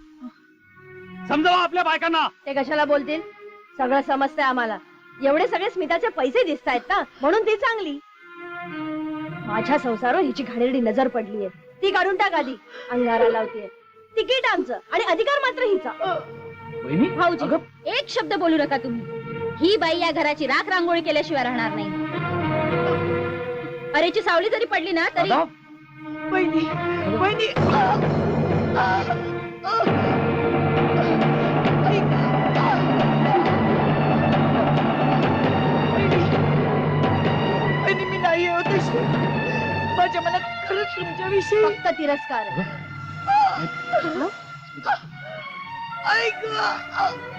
समजावा आपल्या बायकांना. ते कशाला बोलतील? सगळं समजतंय आम्हाला. एवढे सगळे स्मिताचे पैसे दिसतायत ना, म्हणून ती चांगली. माझ्या संसारावर हिची घाणेरडी नजर पडलीये. ती काढून टाक आधी. अंगारा लावतीये. तिकीट आमचं आणि अधिकार मात्र हिचा. भाऊजी, एक शब्द बोलू नका तुम्ही. ही बाई या घराची राख रांगोळी केल्याशिवाय राहणार नाही. अरेची सावली जरी पडली ना तरी. वहिनी, वहिनी. वहिनी, मी नाही होत. माझ्या मनात खरंच तुमच्याविषयी फक्त तिरस्कार आहे.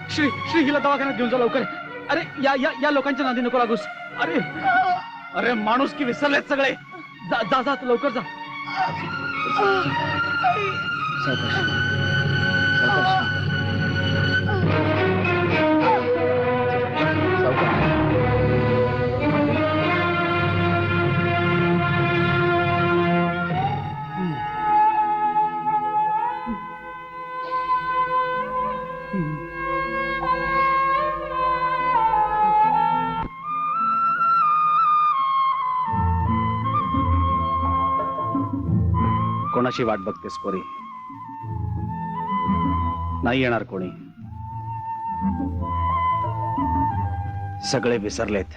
श्री हिला दवाखान्यात घेऊन जा लवकर. अरे या लोकांच्या नादी नको लागूस. अरे माणूस की विसरलेत सगळे. जा जा जा, तू लवकर जा. कोणाची वाट बघतेस पोरी? नाही येणार कोणी. सगळे विसरलेत.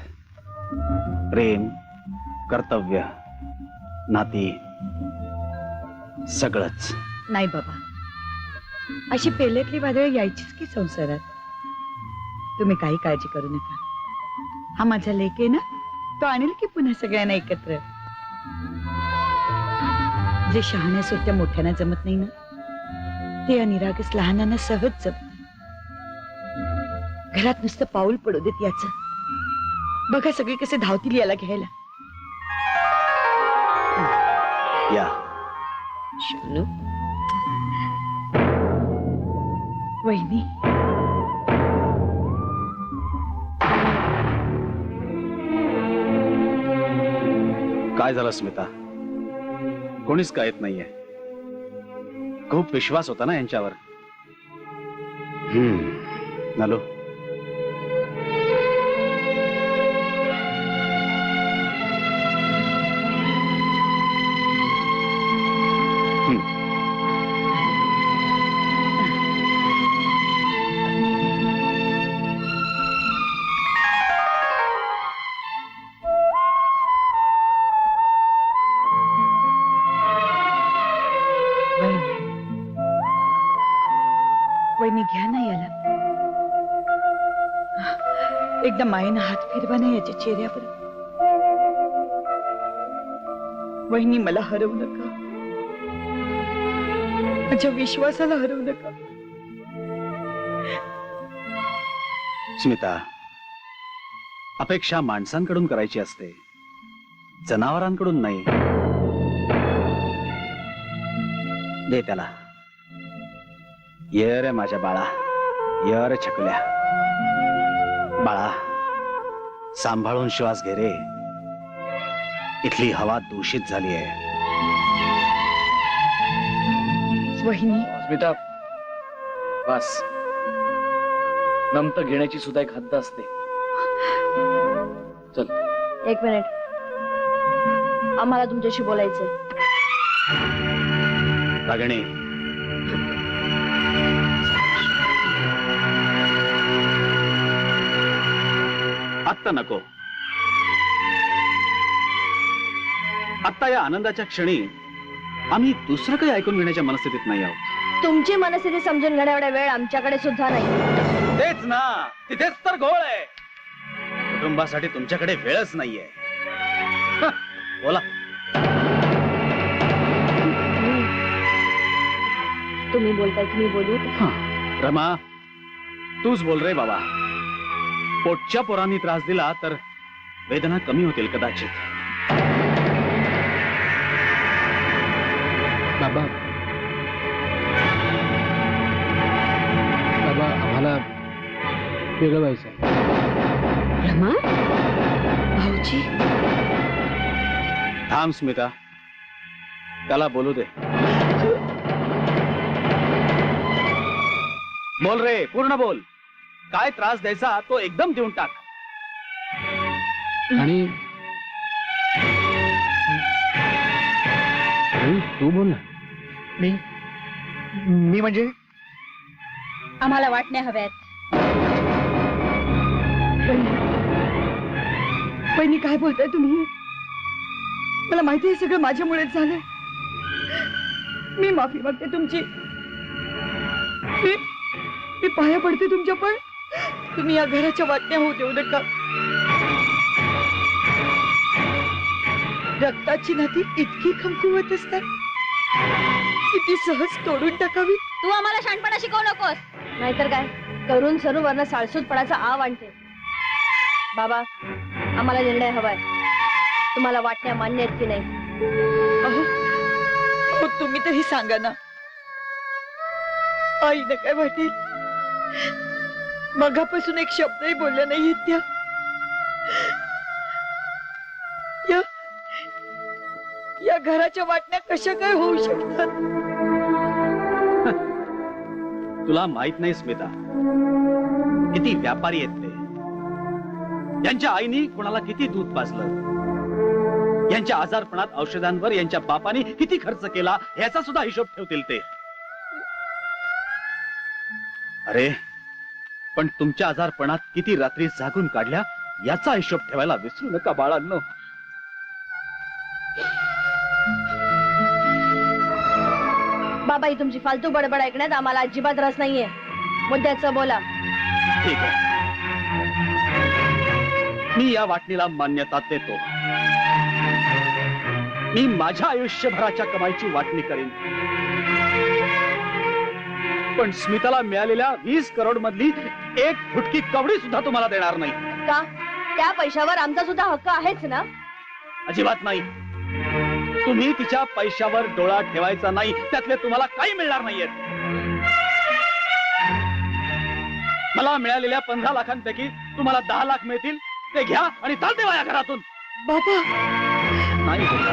प्रेम, कर्तव्य, नाती, सगळंच. नाही बाबा, अशी पेलेतली वादळ यायचीच की संसारात. तुम्ही काही काळजी करू नका. हा माझा लेक आहे ना, तो आणेल की पुन्हा सगळ्यांना एकत्र. जे शहाण्या सुट्ट्या मोठ्यांना जमत नाही ना, ते अनिरागस लहानांना सहज जमत. घरात नुसतं पाऊल पडू देत याच. बघा सगळे कसे धावतील याला घ्यायला. या शोनू, वहिनी, काय झालं स्मिता? कोणीच काय येत नाहीये. खूप विश्वास होता ना यांच्यावर. नलो, वहिनी घ्या ना याला. एकदा मायेनं हात फिरवा ना याच्या चेहऱ्यावर. वहिनी मला हरवू नका, माझ्या विश्वासाला हरवू नका. स्मिता, अपेक्षा माणसांकडून करायची असते, जनावरांकडून नाही. दे त्याला. ये रे माझ्या बाळा, ये रे छकुल्या. बाळा, सांभाळून श्वास घे रे. इथली हवा दूषित झाली आहे. वहिनी, स्मिता, बस. नमत घेण्याची सुद्धा एक हद्द असते. चल. एक मिनिट, आम्हाला तुमच्याशी बोलायचंय. रागिणी, आत्ता नको. आत्ता या आनंदाच्या क्षणी आम्ही दुसरं काही ऐकून घेण्याच्या मनस्थितीत नाही आहोत. तुमची मनस्थिती समजून घेण्या एवढा वेळ आमच्याकडे सुद्धा नाही. तेच ना, तिथेच तर घोळ आहे. कुटुंबासाठी तुमच्याकडे वेळच नाहीये. बोला. तुम्ही बोलताय की मी बोलू? रमा, तूच बोल रे बाबा. पोटच्या पोरांनी त्रास दिला तर वेदना कमी होतील कदाचित. बाबा, बाबा, आम्हाला वेगळं व्हायचं आहे. रमा, भाऊजी. थांब स्मिता, त्याला बोलू दे. बोल रे, पूर्ण बोल. काय त्रास द्यायचा तो एकदम देऊन टाक. आणि तू बोल ना. मी म्हणजे आम्हाला वाटण्या हव्यात. वहिनी, काय बोलताय तुम्ही? मला माहिती आहे सगळं माझ्यामुळेच झालंय. मी माफी मागते तुमची. मी पाया पडते तुमच्या, पण तुम्ही या घराच्या वाटण्या होऊ देऊ नका. रक्ताची नाती इतकी कमकुवत असतात, किती सहज तोडून टाकावी. तू आम्हाला शहाणपणा शिकवू नकोस. नाहीतर काय, करून सरूवरनं साळसूतपणाचा आव आणते. बाबा, आम्हाला निर्णय हवाय. तुम्हाला वाटण्या मान्य आहेत की नाही? अहो, तुम्ही तरी सांगा ना. आईनं काय वाटेल? मगापासून एक शब्दही बोलल्या नाहीयेत त्या. या घराच्या वाटण्या कशा काय होऊ शकतात? तुला माहित नाही स्मिता, किती व्यापारी आहेत ते. त्यांच्या आईनी कोणाला किती दूध पाजलं, यांच्या आजारपणात औषधांवर यांच्या बापाने किती खर्च केला याचा सुद्धा हिशोब ठेवतील ते. अरे पण तुमच्या आजारपणात किती रात्री जागून काढल्या याचा हिशोब ठेवायला विसरू नका बाळांनो. बाबा, ही तुमची फालतू बडबड ऐकण्यात आम्हाला अजिबात रस नाहीये. मुद्द्याचं बोला. ठीक आहे, मी या वाटणीला मान्यता देतो. मी माझ्या आयुष्यभराच्या कमाईची वाटणी करीन, पण स्मिताला मिळालेल्या 20 करोड मधली एक फुटकी कवडी सुद्धा तुम्हाला देणार नाही. का? त्या पैशावर आमचा सुद्धा हक्क आहेच ना? अजिबात नाही. तुम्ही तिच्या पैशावर डोळा ठेवायचा नाही, त्यातले तुम्हाला काही मिळणार नाहीये. मला मिळालेल्या 15 लाखांपैकी तुम्हाला 10 लाख मिळतील, ते घ्या आणि चालते वा या घरातून. बाबा, नाही होत.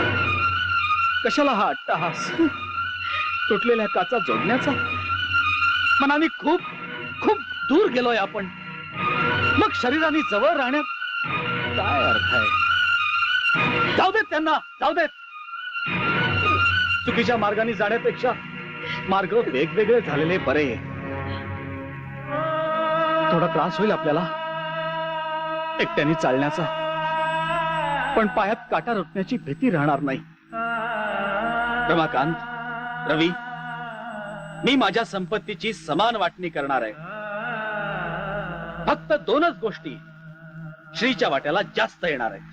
कशाला हा अट्टहास? तुटलेल्या काचा जोडण्याचा. मनाने खूप खूप दूर गेलोय आपण, मग शरीराने जवळ राहण्यात काय अर्थ आहे? जाऊ देत त्यांना, जाऊ देत. चुकीच्या मार्गाने जाण्यापेक्षा मार्ग वेगवेगळे झालेले बरे. थोडा त्रास होईल आपल्याला एकट्याने चालण्याचा, पण पायात काटा रुतण्याची भीती राहणार नाही. रमाकांत, रवी, मी माझ्या संपत्तीची समान वाटणी करणार आहे. फक्त 2च गोष्टी श्रीच्या वाट्याला जास्त येणार आहेत.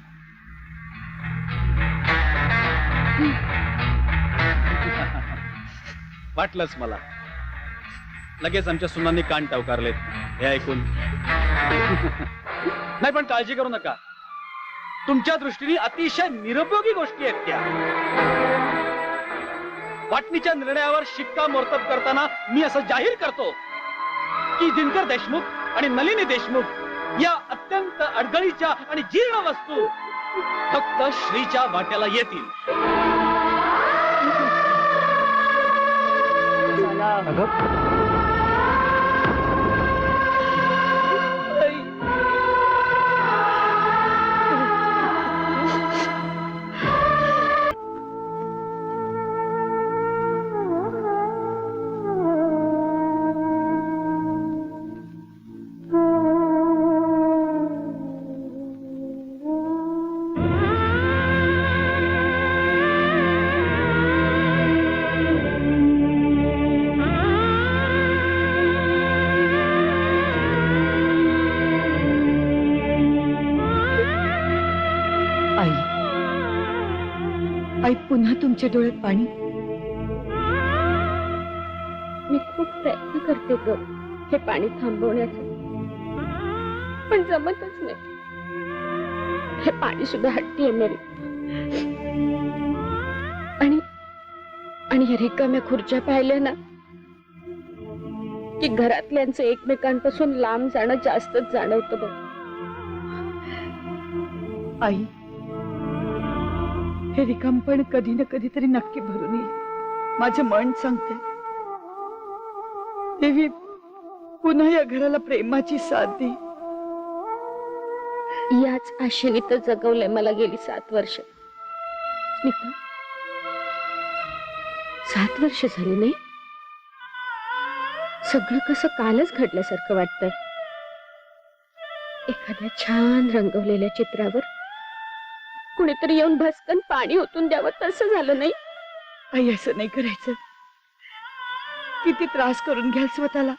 वाटलंच मला. लगेच आमच्या सुनांनी कान टवकारलेत हे ऐकून. नाही पण काळजी करू नका, तुमच्या दृष्टीने अतिशय निरुपयोगी गोष्टी आहेत त्या. वाटणीच्या निर्णयावर शिक्कामोर्तब करताना मी असं जाहीर करतो की दिनकर देशमुख आणि नलिनी देशमुख या अत्यंत अडगळीच्या आणि जीर्ण वस्तू फक्त श्रीच्या वाट्याला येतील. आई, पुन्हा तुमच्या डोळ्यात पाणी. मी खूप प्रयत्न करते ग हे पाणी थांबवण्याचा, पण जमतच नाही. हे पाणी सुद्धा हट्टी आहे मेरी. आणि या रिकाम्या खुर्च्या पाहिल्या ना की घरातल्यांचं एकमेकांपासून लांब जाणं जास्तच जाणवतं बघ. आई, हे रिकामपण कधी ना कधीतरी नक्की भरून येईल. माझं मन सांगते देवी, पुन्हा या घराला प्रेमाची साथ दे. याच आशेने तर जगवलंय मला गेली 7 वर्ष. स्मिता, 7 वर्ष झाली नाही? सगळं कसं कालच घडल्यासारखं वाटतंय. एखाद्या छान रंगवलेल्या चित्रावर कुणीतरी येऊन भस्कन पाणी ओतून द्यावं तसं झालं नाही. आई, असं नाही करायचं. किती त्रास करून घ्याल स्वतःला.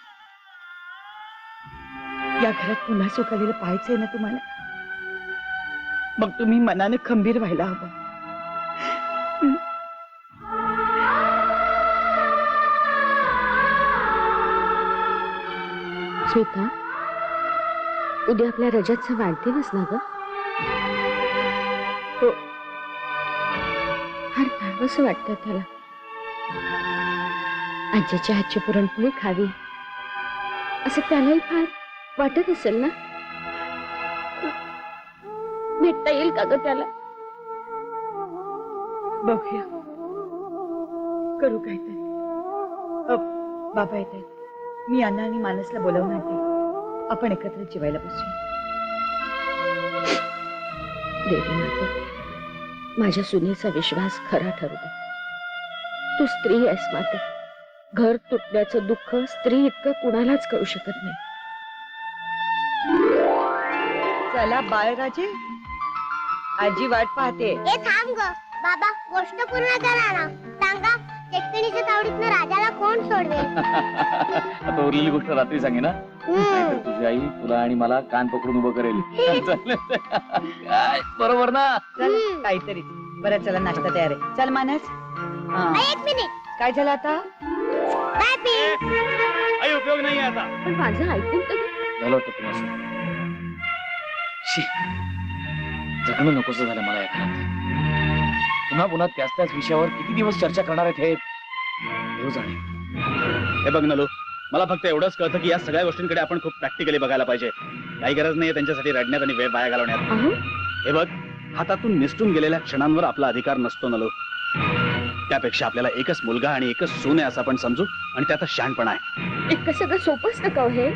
या घरात पुन्हा सुख आलेलं पाहायचंय ना तुम्हाला, मग तुम्ही मनानं खंबीर व्हायला हवं. स्मिता, उद्या आपल्या रजतचा वाढदिवस ना ग? हो. फार धावसं वाटतं त्याला. आजीच्या हातची पुरणपोळी खावी असं त्यालाही फार वाटत असेल ना? भेटता येईल का ग त्याला? बघूया, करू काहीतरी. बाबा येत आहेत, मी अण्णा आणि मानसला बोलावून आणते. आपण एकत्र जेवायला बसूया. देवी माता, माझ्या सुनेचा विश्वास खरा ठरू दे. तू स्त्री आहेस मात्र घर तुटण्याचं दुःख स्त्री इतकं कुणालाच करू शकत नाही. चला बाळराजे, आजी वाट पाहते. ए थांब ग बाबा, गोष्ट पूर्ण करा ना. सांगा, चेकणीच्या तावडीतनं राजाला कोण सोडवेल? आता उरलेली गोष्ट रात्री सांगे ना. नाहीतर तुझी आई तुला आणि मला कान पकडून उभं करेल. काय बरोबर ना? चल काहीतरी. बरं चला, नाश्ता तयार आहे. चल मानस. हा. एक मिनिट, काय झालं आता? काही उपयोग नाही आता. पण माझं ऐकून तर झालं होतं तुम्हाला. जगणं नकोसं झालं मला या घरात. पुन्हा पुन्हा त्याच त्याच विषयावर किती दिवस चर्चा करणार आहेत हे देव जाणे. हे बघ नलू, मला फक्त एवढंच कळतं की या सगळ्या गोष्टींकडे आपण खूप प्रॅक्टिकली बघायला पाहिजे. काही गरज नाही त्यांच्यासाठी रडण्यात आणि वेळ वाया घालवण्यात. हे बघ, हातातून निसटून गेलेल्या क्षणांवर आपला अधिकार नसतो नलू. त्यापेक्षा आपल्याला एकच मुलगा आणि एकच सून आहे असं आपण समजू, आणि त्यातच शहाणपणा आहे. इतकं सगळं सोपंच नका हे.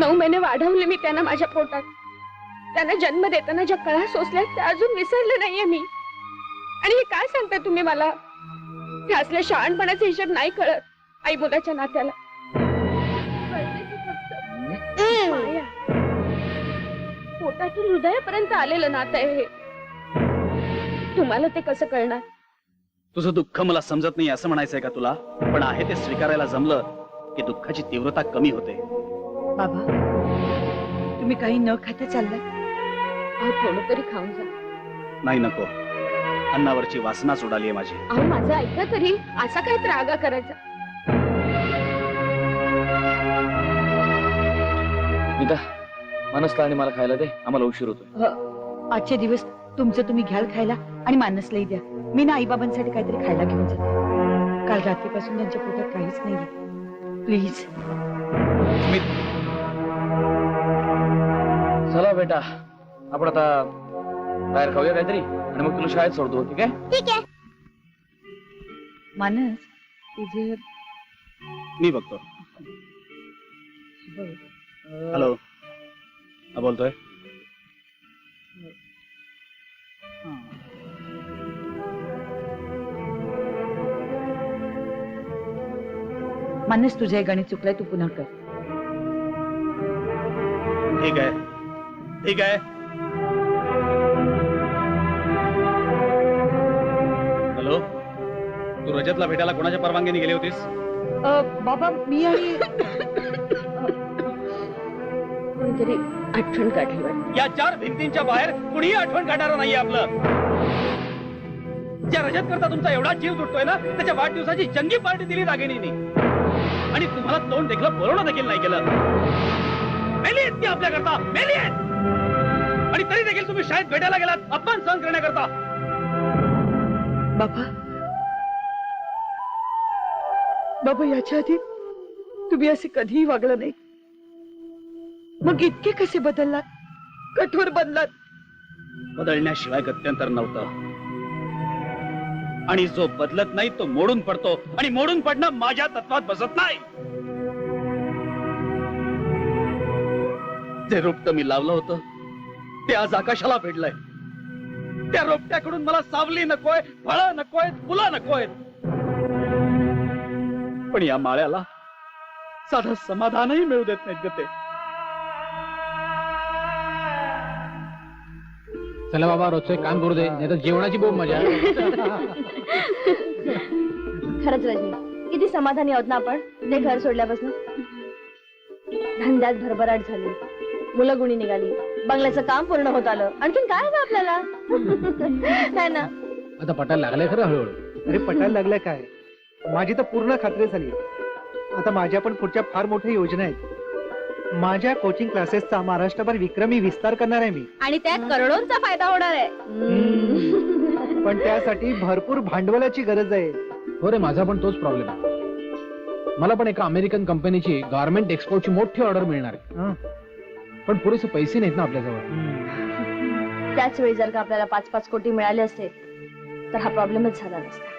9 महिने वाढवले मी त्यांना माझ्या पोटात. त्यांना जन्म देताना ज्या कळा सोसल्या त्या अजून विसरले नाहीये मी. आणि हे काय सांगताय तुम्ही मला? हे असल्या शहाणपणाचा हिशोब नाही कळत आई मुलाच्या नात्याला. माया. पोटातून हृदयापर्यंत आलेलं नातं आहे हे. तुम्हाला ते कसं कळणार? तुझं दुःख मला समजत नाही असं म्हणायचंय का तुला? पण आहे ते स्वीकारायला जमलं की दुःखाची तीव्रता कमी होते. बाबा, तुम्ही काही न खाता चाललात? थोडं तरी खाऊन जा. नाही, नको. अन्नावरची वासनाच उडालीये माझी. अहो माझं ऐका तरी. असा काय त्रागा करायचा? नीता, मानसला आणि मला खायला दे, आम्हाला उशीर होतोय. आजचे दिवस तुमचं तुम्ही घ्याल खायला आणि मानसलाही द्या. मी ना आईबाबांसाठी काहीतरी खायला घेऊन जाते. काल रात्रीपासून त्यांच्या पोटात काहीच नाहीये. प्लीज. चला बेटा, आपण आता बाहेर खाऊया काहीतरी आणि मग तुला शाळेत सोडतो. ठीक आहे? ठीक आहे. मानस, तुझे मी बघतो. हॅलो, हा बोलतोय. मानस, तुझे गणित चुकलंय, तू पुन्हा कर. ठीक आहे, ठीक आहे. हॅलो, तू रजतला भेटायला कोणाच्या परवानगीने गेली होतीस? बाबा, मी आणि कोणीतरी आठवण काढली वाटतं. या 4 भिंतींच्या बाहेर कुणीही आठवण काढणार नाहीये आपलं. ज्या रजत करता तुमचा एवढा जीव तुटतोय ना, त्याच्या वाढदिवसाची जंगी पार्टी दिली दागिनीनी, आणि तुम्हाला तोंड देखलं बोलवणं देखील नाही केलं. मेली आहेत ती आपल्याकरता, मेली आहेत. आणि तरी देखील तुम्ही शाळेत भेटायला गेलात अपमान सहन करण्याकरता. बाबा, याच्या आधी तुम्ही असे कधीही वागलं नाही. मग इतके कसे बदललात? कठोर बनलात? बदलण्याशिवाय गत्यंतर नव्हतं. आणि जो बदलत नाही तो मोडून पडतो, आणि मोडून पडणं माझ्या तत्वात बसत नाही. जे रोपट मी लावलं होतं ते आज आकाशाला भिडलंय. त्या रोपट्याकडून मला सावली नकोय, फळं नकोय, फुलं नकोय. पण या माळ्याला साधं समाधानही मिळू देत नाहीत ग ते. चला बाबा, रोजचं एक काम करू दे, नाही तर जेवणाची बोंब मजा. खरंच रजनी, किती समाधानी आहोत ना आपण ते घर सोडल्यापासून. धंद्यात भरभराट झाली, मुलं गुणी निघाली, बंगल्याचं काम पूर्ण होत आलं. आणखीन काय हवं आपल्याला? काय ना? आता पटायला लागलंय खरं हळूहळू. अरे पटायला लागलाय काय? माझी तर पूर्ण खात्री झाली. आता माझ्या पण पुढच्या फार मोठ्या योजना आहेत. माझ्या कोचिंग क्लासेसचा महाराष्ट्रभर विक्रमी विस्तार करणार आहे मी. आणि त्यात करोडोंचा फायदा होणार आहे. पण त्यासाठी भरपूर भांडवलाची गरज आहे. हो रे, माझा पण तोच प्रॉब्लेम आहे. मला पण एका अमेरिकन कंपनीची गारमेंट एक्सपोर्टची मोठी ऑर्डर मिळणार आहे. पण पुरेसे पैसे नाहीत ना आपल्याजवळ. त्याच वेळी जर का आपल्याला 5-5 कोटी मिळाले असते तर हा प्रॉब्लेमच झाला नसता.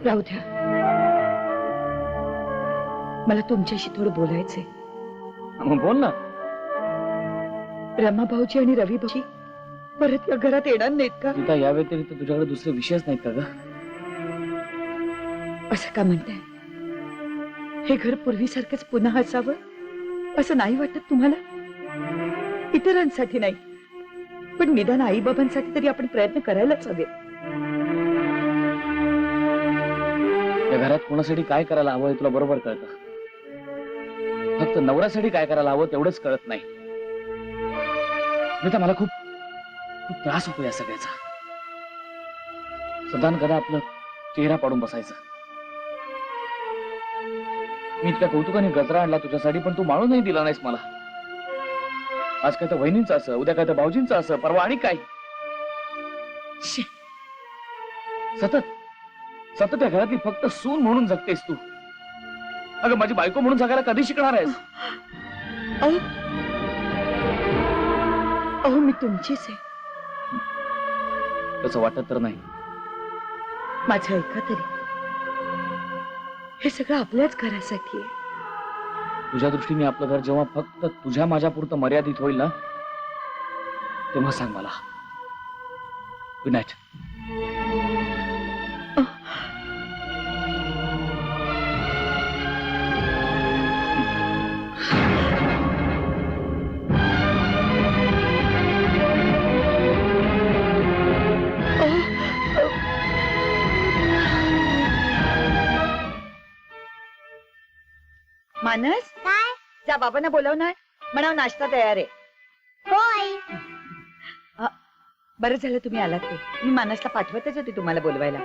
राहू द्या, मला तुमच्याशी थोडं बोलायचंय. मग बोल ना. रमा भाऊजी आणि रवी भाऊजी परत या घरात येणार नाहीत का? सीता, या व्यतिरिक्त तुझ्याकडे दुसरे विषयच नाहीत का ग? असं का म्हणताय? हे घर पूर्वीसारखंच पुन्हा असावं असं नाही वाटत तुम्हाला? इतरांसाठी नाही, पण निदान आई बाबांसाठी तरी आपण प्रयत्न करायलाच हवे. या घरात कोणासाठी काय करायला हवं हे तुला बरोबर कळतं. फक्त नवऱ्यासाठी काय करायला हवं तेवढंच कळत नाही. मला खूप खूप त्रास होतो या सगळ्याचा. सदान कदा आपलं चेहरा पाडून बसायचं. मी इतक्या कौतुकाने गजरा आणला तुझ्यासाठी, पण तू माळून नाही दिला नाहीस मला. आज काय तर वहिनींचं असं, उद्या काय तर भाऊजींचं असं, परवा आणि काय. सतत सतत या घरातली फक्त सून म्हणून जगतेस तू. अगं माझी बायको म्हणून जगायला कधी शिकणार आहेस? अहो मी तुमचीच आहे. तसं वाटत तर नाही. माझं ऐका तरी, हे सगळं आपल्याच घरासाठी आहे. तुझ्या दृष्टीने आपलं घर जेव्हा फक्त तुझ्या माझ्या पुरतं मर्यादित होईल ना, तेव्हा सांग मला. Good night. मानस, काय? जा बाबांना बोलवणार, म्हणाव नाश्ता तयार आहे. हो आई. बरं झालं तुम्ही आलात ते. मी मानसला पाठवतच होते तुम्हाला बोलवायला.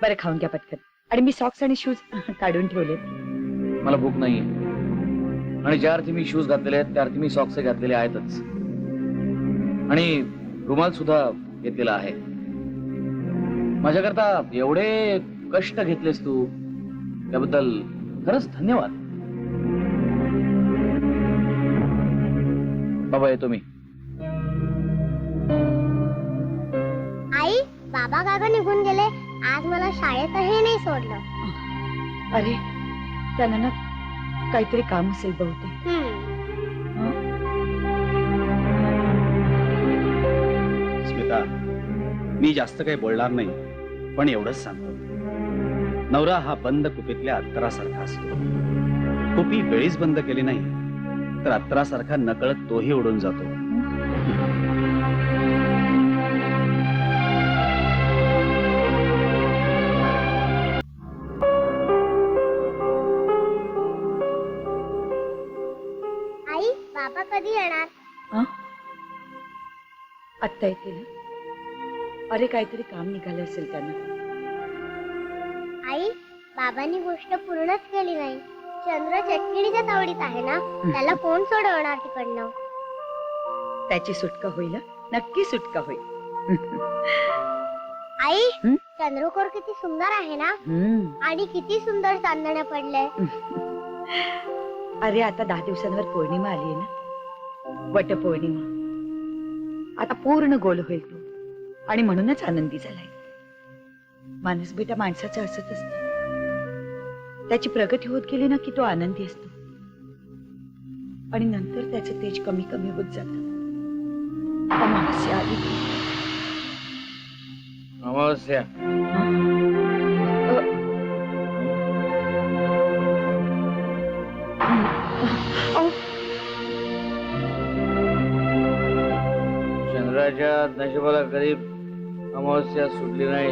बरं खाऊन घ्या पटकन. आणि मी सॉक्स आणि शूज काढून ठेवले. मला भूक नाही, आणि ज्या अर्थी मी शूज घातलेले आहेत त्या अर्थी मी सॉक्स घातलेले आहेतच, आणि रुमाल सुद्धा घेतलेला आहे. माझ्याकरता एवढे कष्ट घेतलेस तू, त्याबद्दल खरंच धन्यवाद. बाबा येतो मी. आई, बाबा काका निघून गेले. आज मला शाळेतही नाही सोडलं. अरे त्यांना ना काहीतरी काम असेल बहुतेक. स्मिता, मी जास्त काही बोलणार नाही, पण एवढंच सांगतो, नवरा हा बंद कुपीतल्या अत्तरासारखा असतो. कुपी वेळीच बंद केली नाही तर अत्तरासारखा नकळत तोही उडून जातो. आई, बाबा कधी येणार? आत्ता येतील. अरे काहीतरी काम निघालं असेल त्यांना. आई, बाबांनी गोष्ट पूर्णच केली नाही. चंद्र चटकिणीच्या तावडीत आहे ना, त्याला कोण सोडवणार तिकडनं? त्याची सुटका होईल, नक्की सुटका होईल. आई, चंद्रकोर किती सुंदर आहे ना, आणि किती सुंदर चांदण्या पडले. अरे आता 10 दिवसांवर पौर्णिमा आली आहे ना, वटपौर्णिमा. आता पूर्ण गोल होईल तो, आणि म्हणूनच आनंदी झालाय. मानस बेटा माणसाचं असंच असतं. त्याची प्रगती होत गेली ना की तो आनंदी असतो, आणि नंतर त्याचं तेज कमी कमी होत जात. अमावस्या आली. अमावस्या चंद्राच्या नशिबाला कधी अमावस्या सुटली नाही,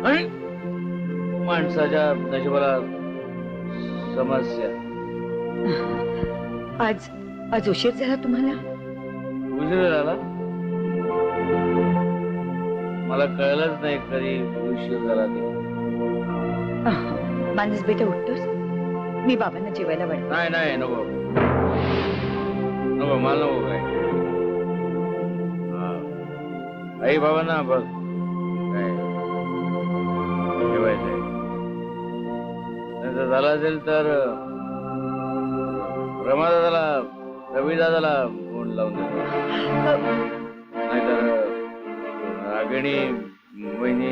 आणि माणसाच्या नशिबाला समस्या. आज उशीर झाला तुम्हाला? उशीर झाला? मला कळलंच नाही कधी उशीर झाला ते. मानस बेटा उठतोस? मी बाबांना जेवायला वाढतो. नाही नाही, नको नको, मला नको काय. आई बाबांना बघ काय जेवायचंय. जर झालं असेल तर रमादादाला, रविदादाला फोन लावून देतो, नाहीतर रागिणी वहिनी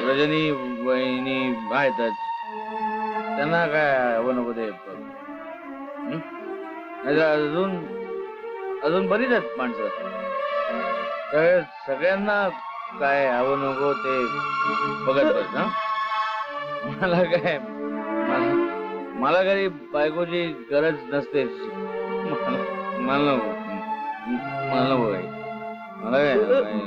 रजनी वहिनी आहेतच, त्यांना काय हवं नको ते अजून अजून बरीच आहेत माणसं. सगळ्यांना काय हवं नको ते बघत बस ना. मला काय मला कधी बायकोची गरज नसते. मला नको काही. मला काय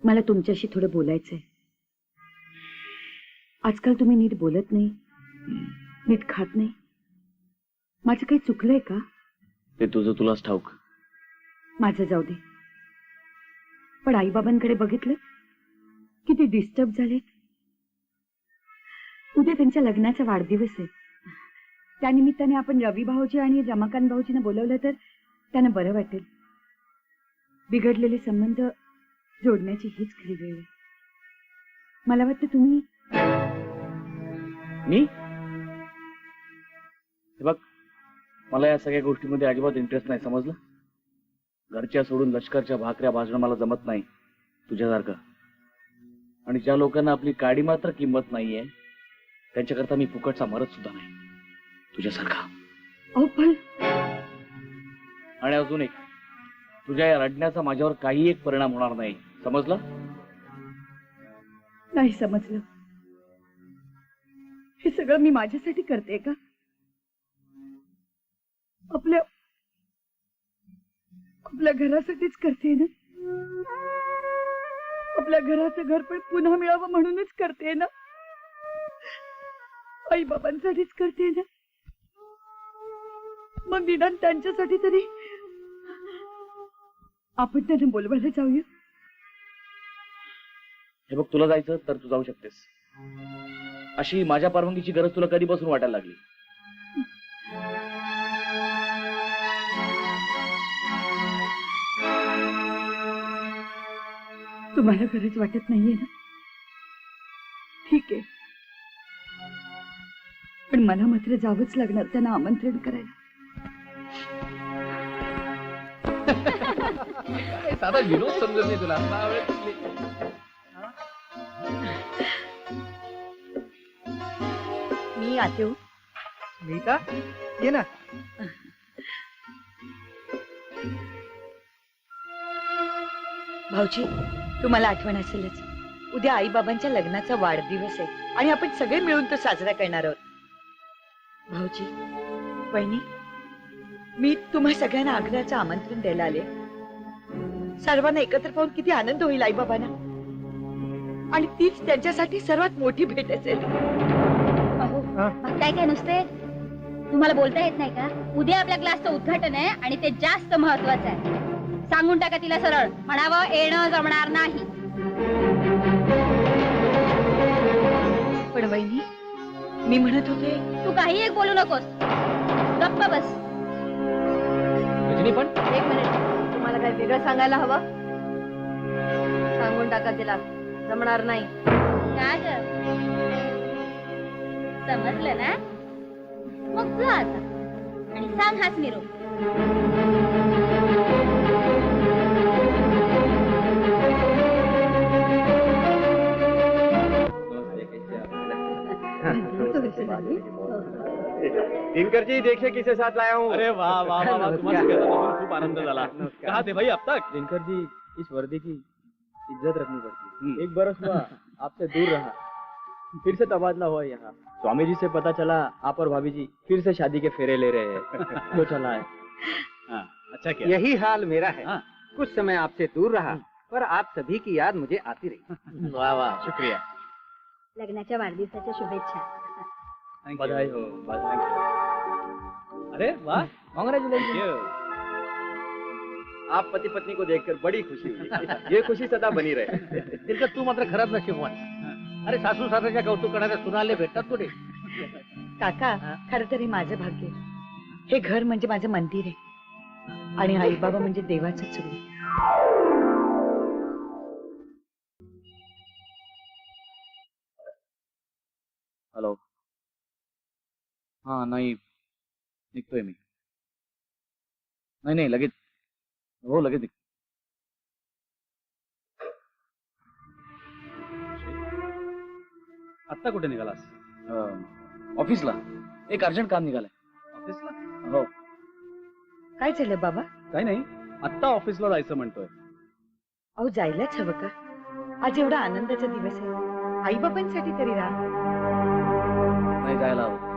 मला तुमच्याशी थोडं बोलायचंय. आजकाल तुम्ही नीट बोलत नाही, नीट खात नाही. माझं काही चुकलंय का? ते तुझं तुलाच ठाऊक. माझं जाऊ दे, पण आईबाबांकडे बघितलं किती डिस्टर्ब झाले. उद्या त्यांच्या लग्नाचा वाढदिवस आहे. त्यानिमित्ताने आपण रवी भाऊजी आणि रमाकांत भाऊजींना बोलवलं तर त्यांना बरं वाटेल. बिघडलेले संबंध जोडण्याची हीच खरी वेळ आहे. मला वाटतं तुम्ही मी बघ, मला या सगळ्या गोष्टीमध्ये अजिबात इंटरेस्ट नाही, समजलं? घरच्या सोडून लष्करच्या भाकऱ्या भाजणं मला जमत नाही तुझ्यासारखं. आणि ज्या लोकांना आपली काडी मात्र किंमत नाहीये त्यांच्याकरता मी फुकटचा मरत सुद्धा नाही तुझ्यासारखा. आणि अजून एक, तुझ्या या रडण्याचा माझ्यावर काही एक परिणाम होणार नाही, समजलं? नाही समजलं. हे सगळं मी माझ्यासाठी करते का? आपल्या घरासाठीच करते ना. आपल्या घराचं घर पण पुन्हा मिळावं म्हणूनच करते ना. आई बाबांसाठीच करते ना. मग निदान त्यांच्यासाठी तरी आपण त्यांना बोलवायला जाऊया. हे बघ, तुला जायचं तर तू जाऊ शकतेस. अशी माझ्या परवानगीची गरज तुला कधीपासून वाटायला लागली? तुम्हाला गरज वाटत नाहीये ना? ठीक आहे, पण मला मात्र जावंच लागणार त्यांना आमंत्रण करायला. साधा विनोद समजत नाही तुला. मी आते हो. मीता, ये ना. भाऊजी, तुम्हाला आठवण असेलच, उद्या आई बाबांच्या लग्नाचा वाढदिवस आहे आणि आपण सगळे मिळून तो साजरा करणार आहोत. भाऊजी, वहिनी, मी तुम्हा सगळ्यांना आग्र्याचं आमंत्रण द्यायला आले. सर्वांना एकत्र पाहून किती आनंद होईल आई बाबांना, आणि तीच त्यांच्यासाठी सर्वात मोठी भेट असेल. काय काय नुसते तुम्हाला बोलता येत नाही का? उद्या आपल्या क्लासचं उद्घाटन आहे आणि ते जास्त महत्वाचं आहे. सांगून टाका तिला सरळ, म्हणावं येणं जमणार नाही. पण वहिनी, मी म्हणत होते, तू काही एक बोलू नकोस, गप्प बस. रजनी, पण एक मिनिट, तुम्हाला काही वेगळं सांगायला हवं? सांगून टाका तिला, जमणार नाही. का ग, समजलं ना? मग जा आता आणि सांग हाच निरोप. दिनकर जी, देखिए किसे साथ लाया हूँ. अरे वाह वाह वाह वाह, तुम्हाला भेटून खूप आनंद झाला. कहा थे भाई अब तक? दिनकर जी, इस वर्दी की इज्जत रखनी पड़ती है. एक बरस हुआ आपसे दूर रहा, फिर से तबादला हुआ यहाँ. स्वामी जी से पता चला आप और भाभी जी फिर से शादी के फेरे ले रहे हैं. तो चला है. अच्छा क्या? यही हाल मेरा है. कुछ समय आपसे दूर रहा, पर आप सभी की याद मुझे आती रही. वाह वाह, शुक्रिया. लग्नाच्या वाढदिवसाच्या शुभेच्छा. बधाई हो. अरे वाह, कांग्रेचुलेशन. आप पति पत्नी को देखकर बड़ी खुशी हुई. ये खुशी सदा बनी रहे. दिलकर, तू मात्र खरंच नशीबवान. अरे सासू सासऱ्याच्या कौतुक करणाऱ्या सुनाले भेटतात कुठे? काका, खरं तरी माझं भाग्य. हे घर म्हणजे माझं मंदिर आहे आणि आई बाबा म्हणजे देवाचंच रूप. हॅलो. हा नाही, निघतोय मी. नाही नाही लगेच, हो लगेच निघतो. आत्ता कुठे निघालास? ऑफिसला एक अर्जंट काम निघालंय. ऑफिसला? हो. काय झालं बाबा? काही नाही, आत्ता ऑफिसला जायचं म्हणतोय. अहो जायलाच हवं का? आज एवढा आनंदाचा दिवस आहे, आई बाबांसाठी तरी राहा. नाही जायला हवं.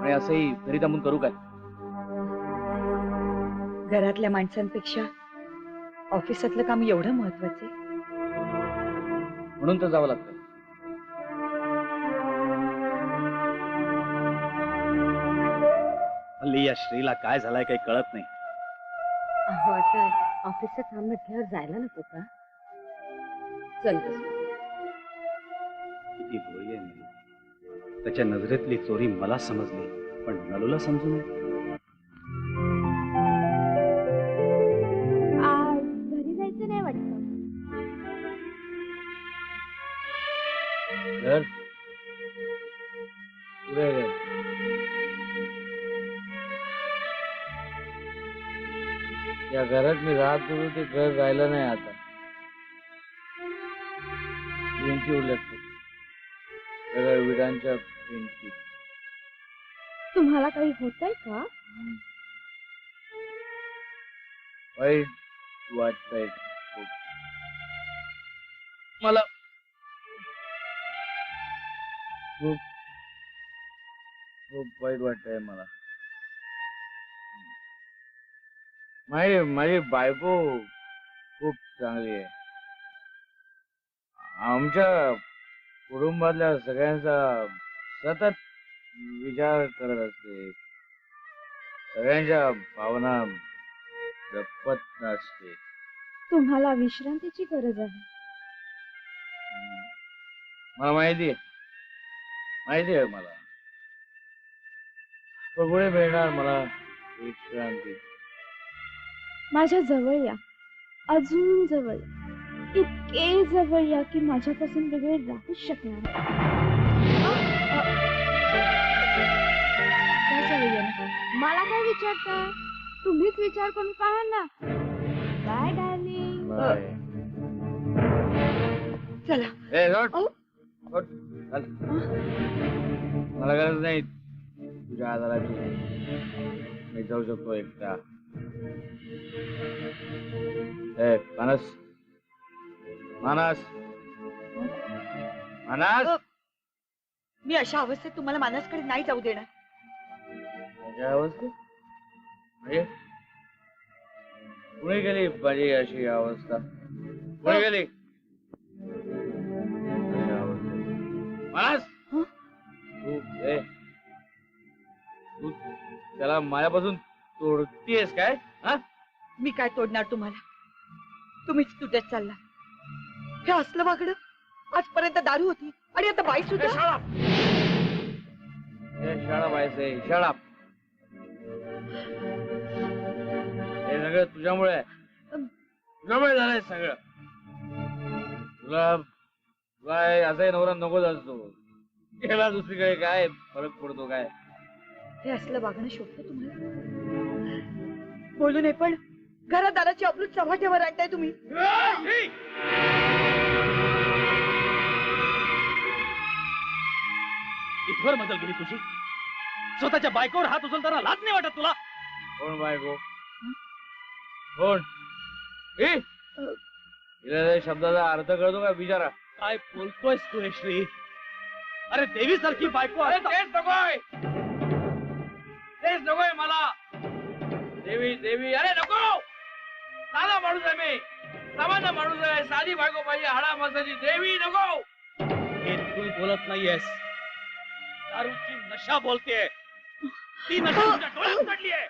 आणि असंही घरी थांबून करू काय? घरातल्या माणसांपेक्षा ऑफिसातलं काम एवढं महत्वाचं आहे. म्हणून तर जावं लागतं. हल्ली या श्रीला काय झालंय काही कळत नाही. अहो आता ऑफिसचं काम म्हटल्यावर जायला नको का? चल किती भोळी आहे नलू. त्याच्या नजरेतली चोरी मला समजली, पण नलूला समजू नये. घरी जायचं नाही वाटतं. घर पुढे रे. या घरात मी राहत होतो ते घर राहिलं नाही आता. भिंती उलट सगळ्या विटांच्या भिंती. तुम्हाला काही होतंय का? वाईट वाटतंय मला. खूप खूप वाईट वाटतंय मला. माझी बायको खूप चांगली आहे. आमच्या कुटुंबातल्या सगळ्यांचा सतत विचार करत असते. सगळ्यांच्या भावना जपत नसते. तुम्हाला विश्रांतीची गरज आहे. मला माहिती आहे मला. पण पुढे मिळणार मला विश्रांती. माझ्या जवळ या, अजून जवळ, इतके जवळ या की माझ्यापासून वेगळे राहू शकणार मला काय विचारताय? तुम्हीच विचार करून पहा ना. Bye darling. चला. मला गरज नाही तुझ्या आधाराची. मी जाऊ शकतो एकटा. मानस मानस मानस. मी अशा अवस्थेत तुम्हाला मानसकडे नाही जाऊ देणार. अशा अवस्थेत म्हणजे कुणी गेली माझी अशी अवस्था? कुणी गेली मानस? तू त्याला माझ्यापासून तोडतीयस काय? मी काय तोडणार तुम्हाला? तुम्हीच तुझ्यात चालला. हे असलं वागणं. आजपर्यंत दारू होती आणि आता बाई सुद्धा. शाळा बायचे शाळा. हे सगळं तुझ्यामुळे झालंय सगळं. तुला काय असाही नवरा नकोच असतो. गेला दुसरीकडे काय फरक पडतो काय? हे असलं वागणं शोभतं तुम्हाला? बोलू नये पण घरात दाराची अब्रूच चव्हाट्यावर आणताय तुम्ही. इथवर मजल गेली तुझी. स्वतःच्या बायकोवर हात उचलताना लाज नाही वाटत तुला? कोण बायको? कोण? शब्दाचा अर्थ कळतो का विचारा? काय बोलतोयस तू हे श्री? अरे देवी सारखी बायको. तेच नकोय, तेच नकोय मला. देवी देवी अरे नको. साधा माणूस आहे मी, सामान्य माणूस आहे. साधी बायको पाहिजे, हाडा माणसाची. देवी नको. हे तू बोलत नाहीयेस. दारूची नशा बोलतेय. ती नशा तुझ्या डोळ्यात चढलीये.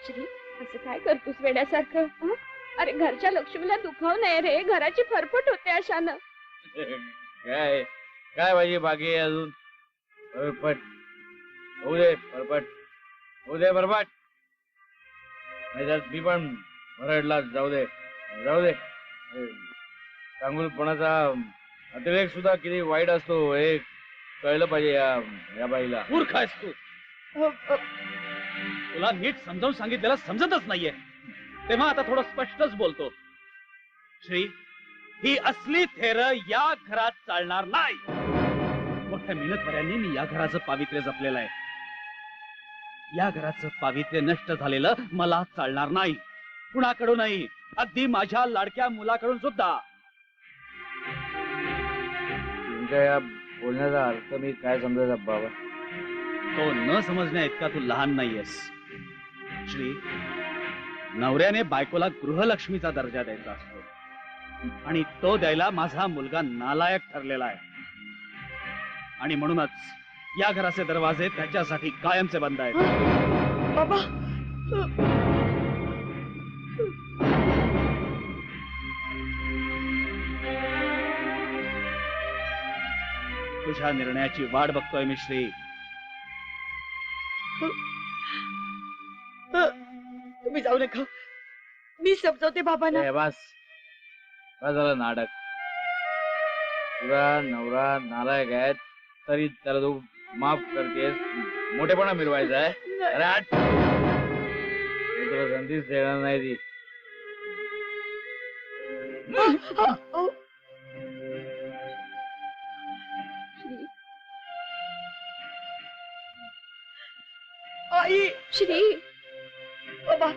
श्री असं काय करतोस वेड्यासारखं? अरे घरच्या लक्ष्मीला दुखाव नये रे. घराची फरफट होते अशानं. काय काय पाहिजे बाकी अजून? फरफट होऊ दे परपट, होऊ दे परपट. नाहीतर मी पण भरडला जाऊ दे, जाऊ दे. चांगुलपणाचा अतिरेक सुद्धा किती वाईट असतो हे कळलं पाहिजे या बाईला. मूर्ख आहेस तू. तुला नीट समजावून सांगितलेलं समजतच नाहीये, तेव्हा आता थोडं स्पष्टच बोलतो. श्री, ही असली थेर या घरात चालणार नाही. मोठ्या मिनतभऱ्यांनी मी या घराचं पावित्र्य जपलेलं आहे. या घराचं पावित्र्य नष्ट झालेलं मला चालणार नाही, कुणाकडूनही, अगदी माझ्या लाडक्या मुलाकडून सुद्धा. तुमच्या या बोलण्याचा अर्थ मी काय समजायचा बाबा? तो न समजण्या इतका तू लहान नाहीयेस. श्री, नवऱ्याने बायकोला गृहलक्ष्मीचा दर्जा द्यायचा असतो आणि तो द्यायला माझा मुलगा नालायक ठरलेला आहे. आणि म्हणूनच या घराचे दरवाजे त्याच्यासाठी कायमचे बंद आहेत. बाबा, तुझ्या निर्णयाची वाट बघतोय मी श्री. तुम्ही जाऊ नका, मी समजवते बाबांना. ए, बस काय झालं नाटक? तुझा नवरा नालायक आहे तरी त्याला तू माफ करतेस, मोठेपणा मिरवायचा आहे. अरे आठ, तुला संधीच देणार नाही ती. आई, श्री, बाबा,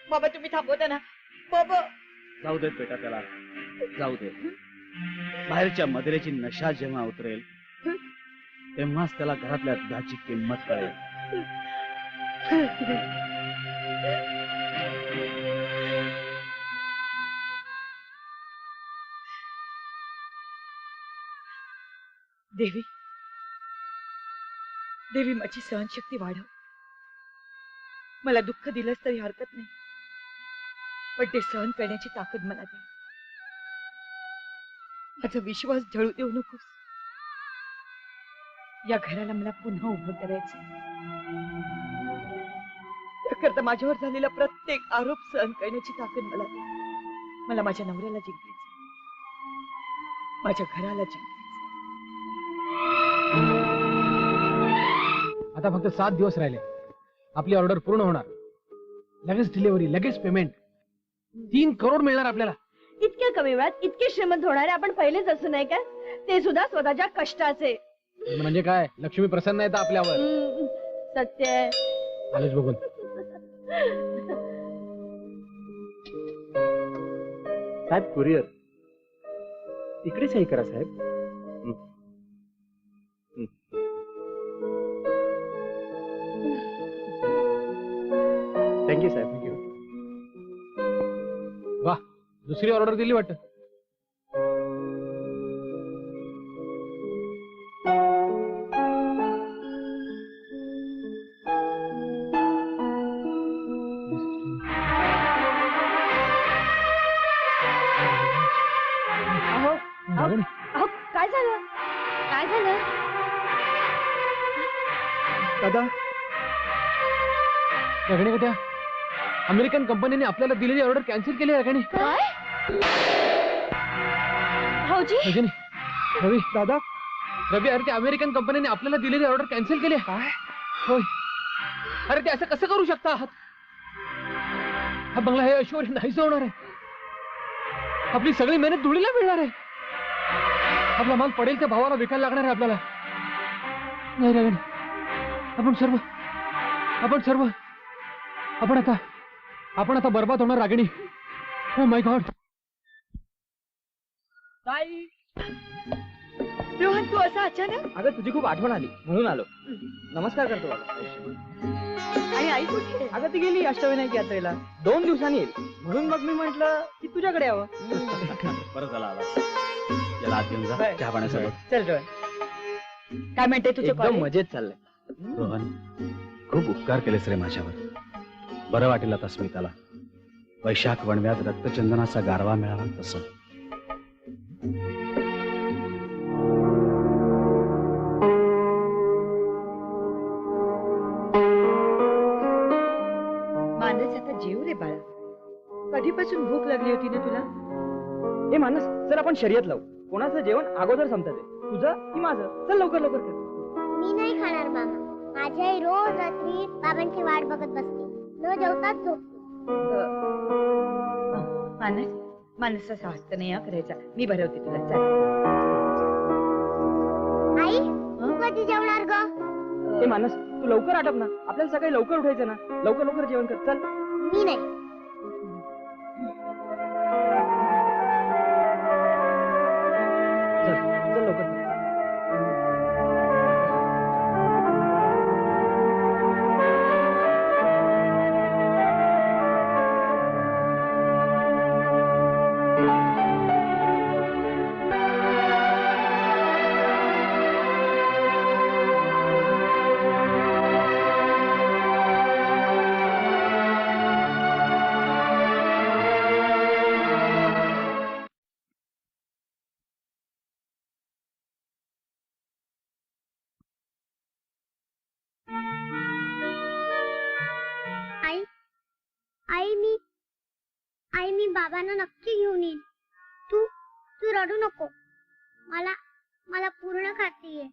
बाबा तुम्ही थांबवता ना बाबा. जाऊ देत बेटा, त्याला जाऊ दे. बाहेरच्या मदिरेची नशा जेव्हा उतरेल तेव्हाच त्याला घरातल्या दुधाची किंमत कळेल. देवी, देवी माझी सहनशक्ती वाढव. मला दुःख दिलंच तरी हरकत नाही, पण ते सहन करण्याची ताकद मला दे. माझा विश्वास ढळू देऊ नकोस. या घराला मला पुन्हा उभं करायचं. त्याकरता माझ्यावर झालेला प्रत्येक आरोप सहन करण्याची ताकद मला दे. मला माझ्या नवऱ्याला जिंकायचं, माझ्या घराला जिंकायचं. आता फक्त 7 दिवस राहिले, आपली ऑर्डर पूर्ण होणार. लगेच डिलिव्हरी, लगेच पेमेंट. 3 करोड मिळणार आपल्याला. इतक्या कमी वेळात इतके श्रीमंत होणारे आपण पहिलेच असू नाही का? ते सुद्धा स्वतःच्या कष्टाचे. म्हणजे काय, लक्ष्मी प्रसन्न आहे आपल्यावर. सत्य आहे. आलेच बघून. साहेब, कुरिअर इकडे सही करा साहेब. थँक्यू साहेब, थँक्यू. वाह, दुसरी ऑर्डर दिली वाटतं. अहो, काय झालं? काय झालं? दादा, रगणे त्या अमेरिकन कंपनीने आपल्याला दिलेली ऑर्डर कॅन्सल केली. रगणे, भाऊजी, रवी, दादा, रवी, अरे त्या अमेरिकन कंपनीने आपल्याला दिलेली ऑर्डर कॅन्सल केली. काय? होय. अरे ते असं कसं करू शकता आहात? हा बंगला हे ऐश्वर्य नाहीच होणार आहे. आपली सगळी मेहनत धुळीला मिळणार आहे. आपला माल पडेल त्या भावाला विकायला लागणार आहे आपल्याला. नाही रगणे, आपण आता बर्बाद होणार. रागिणी, ओ माय गॉड. ताई, रोहन, तू असा अचानक? अगं तुझी खूप आठवण आली म्हणून आलो. नमस्कार करतो बाबा. आणि आई कुठे? अगं ती गेली अष्टविनायक यात्रेला, 2 दिवसांनी येईल. म्हणून मग मी म्हंटल की तुझ्याकडे यावं. बरं झाला आला. याला आत घेऊन जा चहा पाण्यासोबत. चल रोहन. काय म्हणते तुझं एकदम कॉलेज? मजेत चाललंय. रोहन, खूप उपकार केलेस रे माझ्यावर. बरं वाटेल आता स्मिताला. वैशाख वणव्यात रक्तचंदनाचा गारवा मिळाला तसं. तुला? हे मानस, चल आपण शर्यत लावू. कोणाचं जेवण अगोदर संपतं ते, तुझं की माझं? चल लवकर लवकर कर. मी नाही खाणार मामा. माझी आई रोज रात्री बाबांची वाट बघत बसते. न जेवताच झोपते. मानस, मानसचा साहस नाही हा करायचा. मी भरवते तुला. चल. आई तू कधी जेवणार ग? हे मानस, तू लवकर आटप ना. आपल्याला सकाळी लवकर उठायचं ना. लवकर लवकर जेवण कर. चल. मी नाही. चल चल लवकर चल. आई मी बाबांना नक्की घेऊन येईन. तू तू रडू नको. मला पूर्ण खात्री आहे.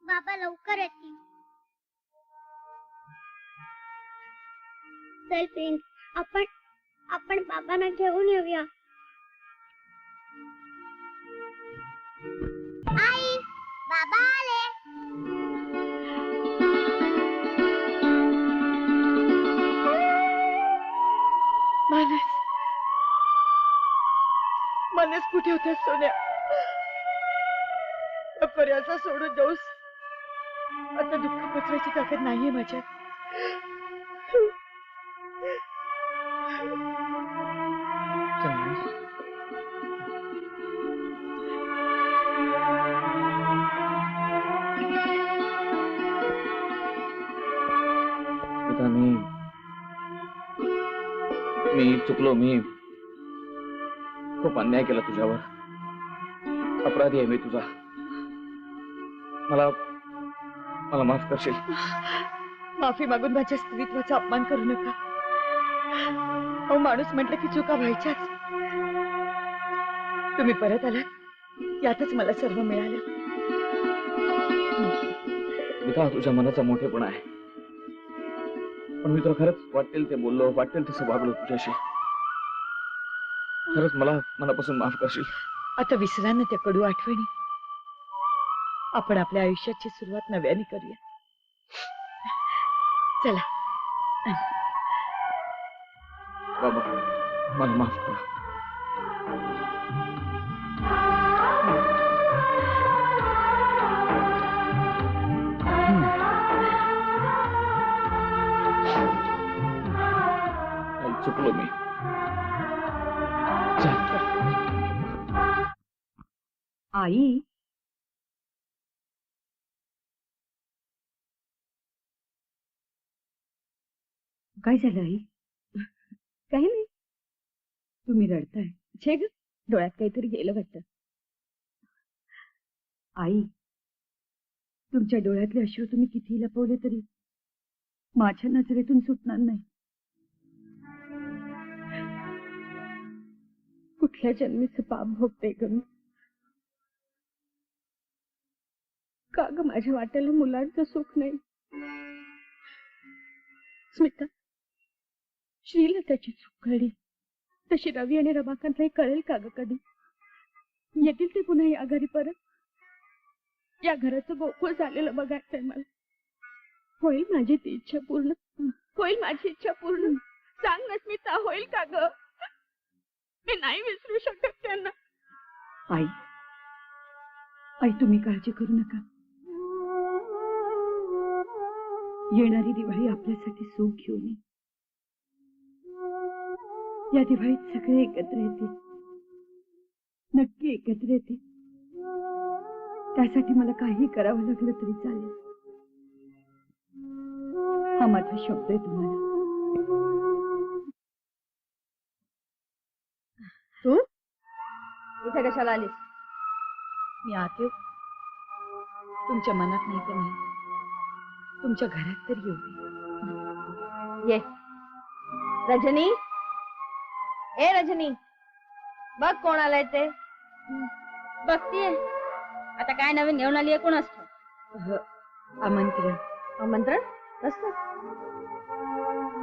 बाबा लवकर येतील. चल प्रिन्स, आपण बाबांना घेऊन येऊया. आई बाबा आले. मानस, मानस कुठे होता सोन्या? नको असं सोडून जाऊस. आता दुःख पचवायची ताकद नाहीये माझ्यात. मी चुकलो. मी खूप अन्याय केला तुझ्यावर. अपराधी आहे मी तुझा. मला मला माफ करशील? माफी मागून माझ्या स्त्रीत्वाचा अपमान करू नका. अहो, माणूस म्हटलं की चुका व्हायच्याच. तुम्ही परत आलात यातच मला सर्व मिळालं. मिता, तुझ्या मनाचा मोठेपणा आहे. पण मी तुला खरंच वाटेल ते बोललो, वाटेल तसं वागलो तुझ्याशी. खरंच मला मनापासून माफ करशील? आता विसरा ना त्या कडू आठवणी. आपण आपल्या आयुष्याची सुरुवात नव्याने करूया. चला. बाबा, मला माफ करा. चुकलो मी. आई, काय झालं आई? काही नाही. तुम्ही रडताय. छे ग, डोळ्यात काहीतरी गेलं वाटतं. आई, तुमच्या डोळ्यातले अश्रू तुम्ही किती लपवले तरी माझ्या नजरेतून सुटणार नाही. कुठल्या जन्मीचं पाप भोगते ग मी? का ग माझ्या वाट्याला मुलांचं सुख नाही? स्मिता, श्रीला त्याची चूक कळली तशी रवी आणि रमाकांतलाही कळेल का ग कधी? येतील ते पुन्हा या घरी परत? या घराचं गोकुळ झालेलं बघायचंय मला. होईल माझी ती इच्छा पूर्ण? होईल माझी इच्छा पूर्ण? सांग ना स्मिता, होईल का ग? मी नाही विसरू शकत त्यांना. आई, आई तुम्ही काळजी करू नका. येणारी दिवाळी आपल्यासाठी सुख घेऊन येईल. या दिवाळीत सगळे एकत्र येतील. नक्की एकत्र येतील. त्यासाठी मला काही करावं लागलं तरी चालेल. हा माझा शब्द आहे तुम्हाला. तू इथे कशाला आलीस? मी आत येऊ? तुमच्या मनात नाही तर नाही, तुमच्या घरात तर येऊ. ये रजनी, ए रजनी, बघ कोण आलंय ते. बघतीये आता काय नवीन घेऊन आली आहे कोण असतो. आमंत्रण. आमंत्रण कसलं?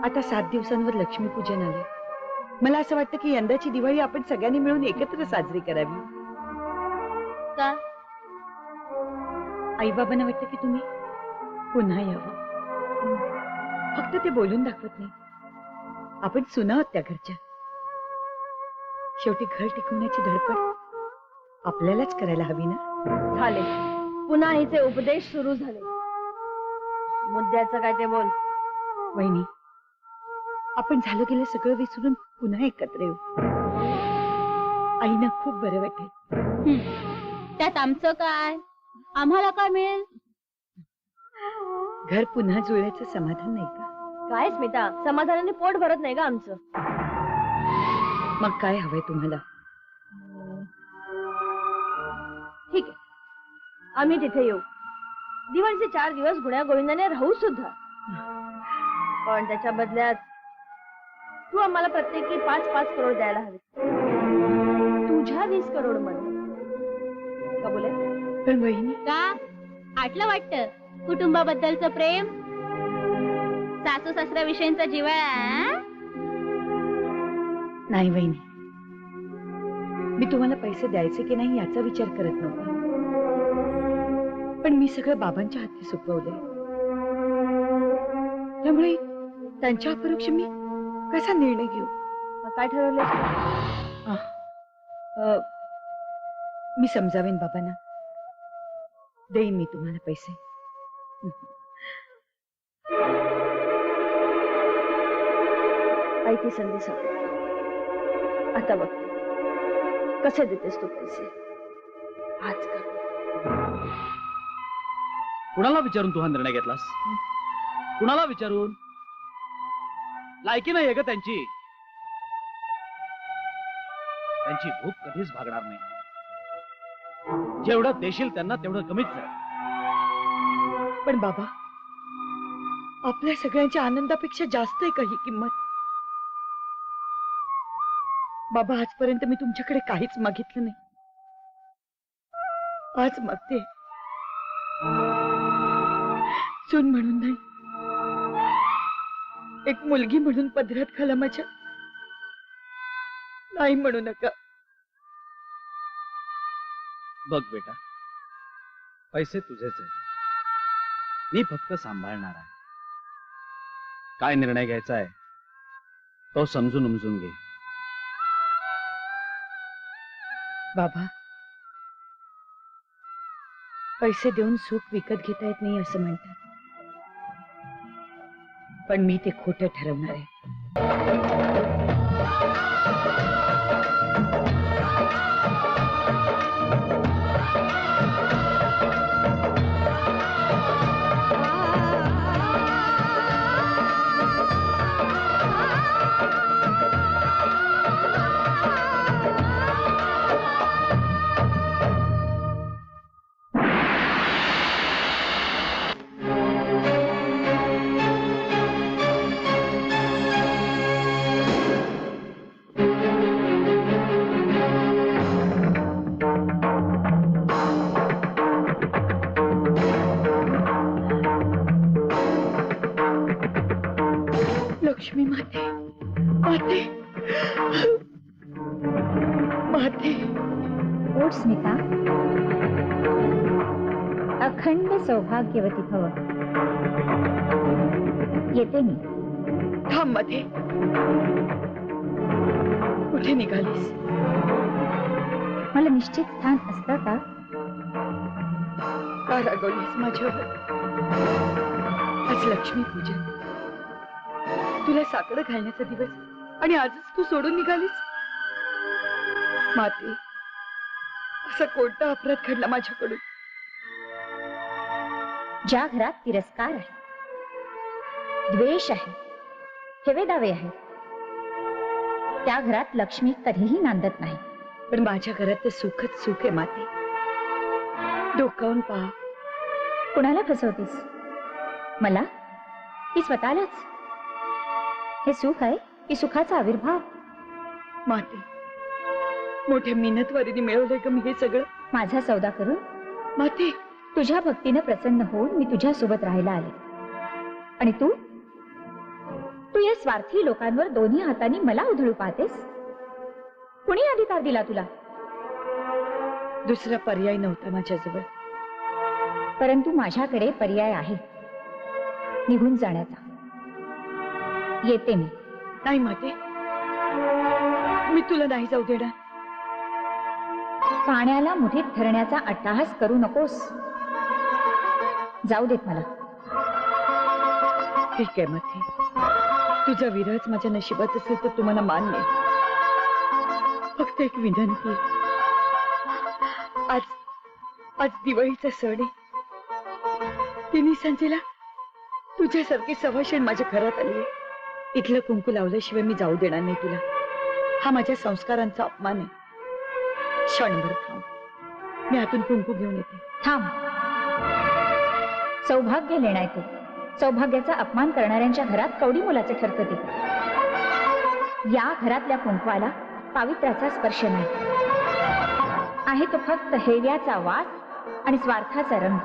आता 7 दिवसांवर लक्ष्मीपूजन आले. मला असं वाटतं की यंदाची दिवाळी आपण सगळ्यांनी मिळून एकत्र साजरी करावी. का? आई बाबांना वाटतं की तुम्ही पुन्हा यावं. फक्त ते बोलून दाखवत नाही. आपण सुना आहोत त्या घरच्या. शेवटी घर टिकवण्याची धडपड आपल्यालाच करायला हवी ना. झाले, पुन्हा हिचे उपदेश सुरू झाले. मुद्द्याचं काय ते बोल. वहिनी, आपण झालं गेलं सगळं विसरून पुन्हा एकत्र येऊ. आईना खूप बरं वाटेल. त्यात आमचं काय? आम्हाला काय मिळेल? घर पुन्हा जुळल्याचं समाधान नाही का? काय स्मिता, समाधानाने पोट भरत नाही का आमचं? मग काय हवंय तुम्हाला? ठीक आहे, आम्ही तिथे येऊ. दिवाळीचे 4 दिवस गुण्या गोविंदाने राहू सुद्धा. पण त्याच्या बदल्यात तू आम्हाला प्रत्येकी 5-5 करोड द्यायला हवे. तुझ्या 20 करोड मध्ये का बोले? पण वहिनी, का आटलं वाटतं कुटुंबाबद्दलचं प्रेम, सासू सासऱ्या विषयीचा जिव्हाळा? नाही वहिनी, मी तुम्हाला पैसे द्यायचे की नाही याचा विचार करत नव्हते. पण मी सगळं बाबांच्या हाती सोपवलंय. त्यामुळे त्यांच्या अपरोक्ष मी कसा निर्णय घेऊ? काय ठरवलं? मी समजावेन बाबांना. देईन मी तुम्हाला पैसे. ऐकी संधी सांग. आता बघ कसे देतेस तू पैसे. आज का कुणाला विचारून तू हा निर्णय घेतलास? कुणाला विचारून? लायकी नाहीये ग त्यांची. त्यांची भूक कधीच भागणार नाही. जेवढं देशील त्यांना तेवढं कमीच आहे. पण बाबा, आपल्या सगळ्यांच्या आनंदापेक्षा जास्त आहे का ही किंमत? बाबा, आजपर्यंत मी तुमच्याकडे काहीच मागितलं नाही. आज मागते. सून म्हणून नाही, एक मुलगी म्हणून पदरात घाला माझ्या. नाही म्हणू नका. बघ बेटा, पैसे तुझेच आहे. मी फक्त सांभाळणार आहे. काय निर्णय घ्यायचा आहे तो समजून उमजून घे. बाबा, पैसे देऊन सुख विकत घेता येत नाही असं म्हणतात. पण मी ते खोटं ठरवणार आहे. लक्ष्मी माते, माते, माते. ओठ स्मिता, अखंड सौभाग्यवती भव. येते मी. थांब माते. कुठे निघालीस? मला निश्चित स्थान असतं का? का रागवलीस माझ्यावर? आज लक्ष्मी पूजन, तुला साकडं घालण्याचा दिवस, आणि आजच तू सोडून निघालीस? माते, असा कोणता अपराध घडला माझ्याकडून? ज्या घरात तिरस्कार आहे, द्वेष आहे, हेवेदावे आहे, त्या घरात लक्ष्मी कधीही नांदत नाही. पण माझ्या घरात तर सुखच सुख आहे माते. डोकावून पहा. कुणाला फसवतेस? मला की स्वतःलाच? हे सुख आहे की सुखाचा आविर्भाव? माते, मोठ्या मिनतवारीने मिळवलंय का मी हे सगळं? माझा सौदा करून माते, तुझ्या भक्तीनं प्रसन्न होऊन मी तुझ्या सोबत राहायला आले. आणि तू तू या स्वार्थी लोकांवर दोन्ही हातांनी मला उधळू पाहतेस. कुणी अधिकार दिला तुला? दुसरा पर्याय नव्हता माझ्याजवळ. परंतु माझ्याकडे पर्याय आहे, निघून जाण्याचा. येते मी. नाही माते, मी तुला नाही जाऊ देणार. पाण्याला मुठीत धरण्याचा अट्टाहास करू नकोस. जाऊ देत मला. ठीक आहे माते, तुझा विरहच माझ्या नशिबात असेल तर तुम्हाला मान्य. फक्त एक विनंती. आज आज दिवाळीचा सण आहे. तिन्ही संजेला तुझ्यासारखी सवाशण माझ्या घरात आली आहे. इथलं कुंकू लावल्याशिवाय मी जाऊ देणार नाही तुला. हा माझ्या संस्कारांचा अपमान आहे. क्षणभर थांब, मी आतून कुंकू घेऊन येते. थांब. सौभाग्य लेणाय तू. सौभाग्याचा अपमान करणाऱ्यांच्या घरात कवडी मोलाचं ठरतं ते. या घरातल्या कुंकवाला पावित्र्याचा स्पर्श नाही. आहे तो फक्त हेव्याचा वास आणि स्वार्थाचा रंग.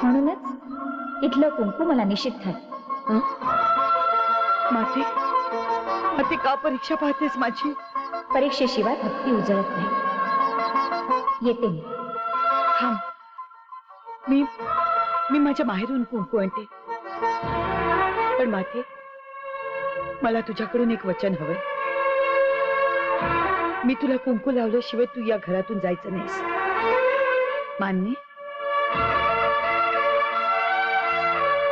म्हणूनच इथलं कुंकू मला निषिद्ध आहे. माते, माते, का परीक्षा पाहतेस माझी? परीक्षेशिवाय भक्ती उजळत नाही. येते मी. थांब, मी माझ्या माहेरून कुंकू आणते. पण माते, मला तुझ्याकडून एक वचन हवंय. मी तुला कुंकू लावल्याशिवाय तू या घरातून जायचं नाहीस. मान्य?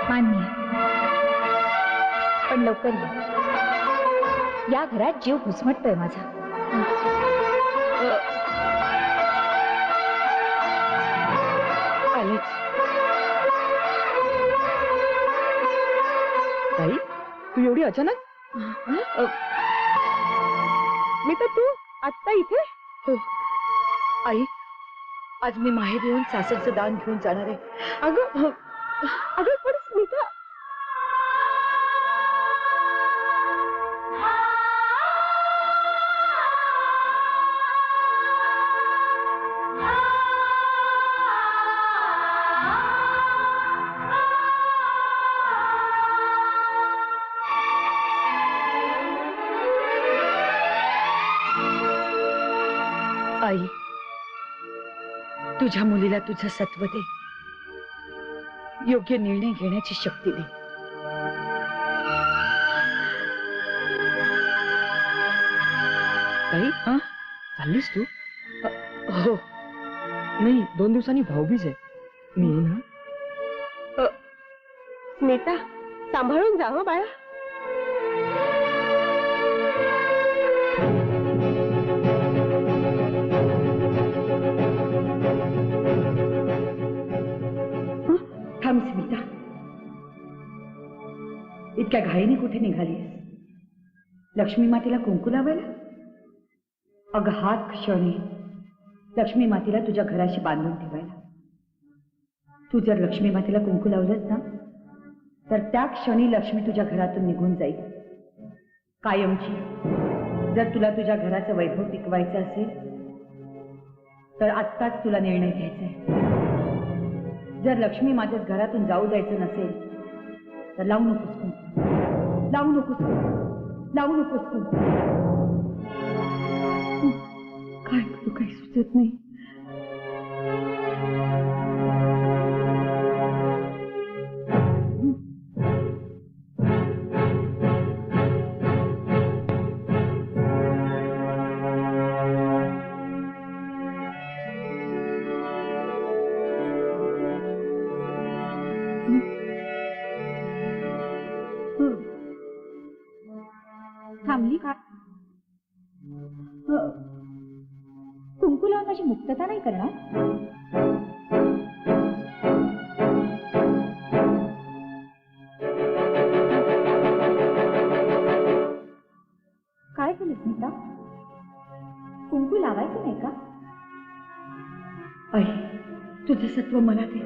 मान्य. पण लवकर ये. या घरात जीव घुसमटतोय माझा. आलेच. ताई, तू एवढी अचानक? मी तर तू आत्ता इथे? हो आई, आज मी माहेर येऊन सासरचं दान घेऊन जाणार आहे. अगं अगं पण स्मिता, आई, तुझ्या मुलीला तुझं सत्व दे. योग्य निर्णय घेण्याची शक्ती दे. ताई, चाललीस तू? हो. नाही, 2 दिवसांनी भाऊबीज आहे. मी येईन. हा. स्मिता, सांभाळून जा हं बाळा. थांब स्मिता, इतक्या घाईने कुठे निघालीस? लक्ष्मी मातेला कुंकू लावायला? अगं, हात क्षणी लक्ष्मी मातेला तुझ्या घराशी बांधून ठेवायला. तू जर लक्ष्मी मातेला कुंकू लावलंस ना, तर त्या क्षणी लक्ष्मी तुझ्या घरातून निघून जाईल कायमची. जर तुला तुझ्या घराचं वैभव टिकवायचं असेल तर आत्ताच तुला निर्णय घ्यायचा आहे. जर लक्ष्मी मातेस घरातून जाऊ द्यायचं नसेल तर लावू नकोस कुंकू. लावू नकोस कुंकू. लावू नकोस कुंकू. काय करू, काही सुचत नाही. थांबली का? कुंकू लावून माझी मुक्तता नाही करणार? काय केलं स्मिता? कुंकू लावायचं नाही का? आई, तुझं सत्व मला दे.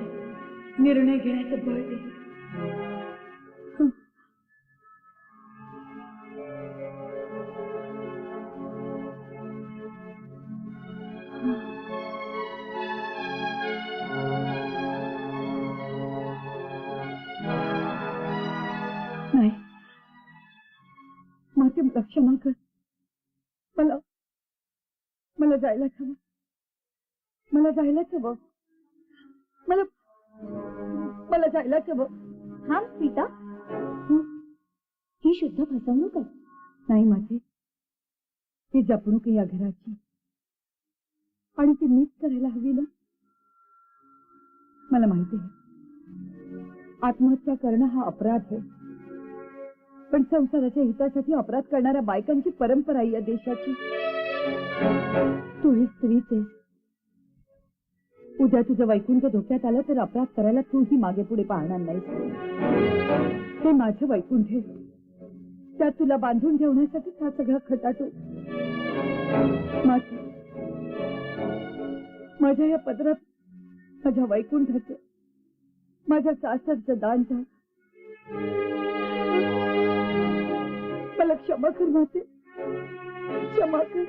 निर्णय घेण्याचं बळ दे. माते मला क्षमा कर. मला जायलाच हवं. मला जायलाच हवं. मला जायलाच हवं. हा स्मिता, ही शुद्ध फसवणूक आहे. नाही माझे, ही जपणूक आहे या घराची, आणि ती मीच करायला हवी ना. मला माहिती आहे आत्महत्या करणं हा अपराध आहे, पण संसाराच्या हितासाठी अपराध करणाऱ्या बायकांची परंपरा आहे या देशाची. तू ही स्त्रीच आहे. उद्या तुझं वैकुंठ धोक्यात आलं तर अपराध करायला तूही मागे पुढे पाहणार नाहीस. हे माझं वैकुंठ आहे, त्यात तुला बांधून ठेवण्यासाठी हा सगळा खटाटो. माझ्या या पदरात माझ्या वैकुंठाचं, माझ्या सासरचं दान झालं. मला क्षमा कर माते, क्षमा कर.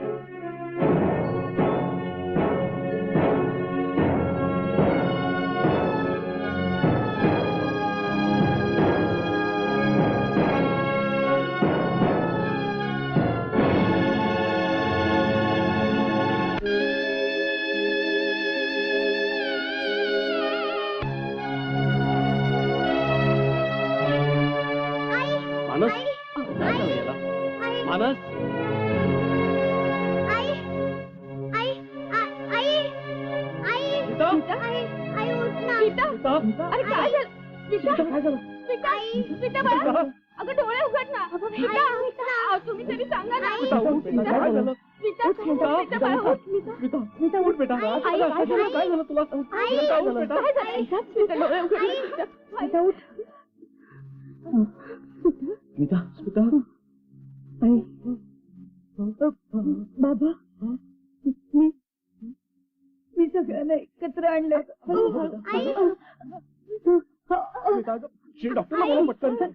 मानस, काय झालं याला? मानस, अरे काय झालं? स्मिता बाळा, अगं डोळे उघड ना. तुम्ही तरी सांगा ना. स्मिता उठ बेटा. काय झालं तुला? काय झालं बेटा? स्मिता डोळे उघड. स्मिता उठ. स्मिता, बाबा, मी सगळ्यांना एकत्र आणलं. डॉक्टरला बोला पटकन.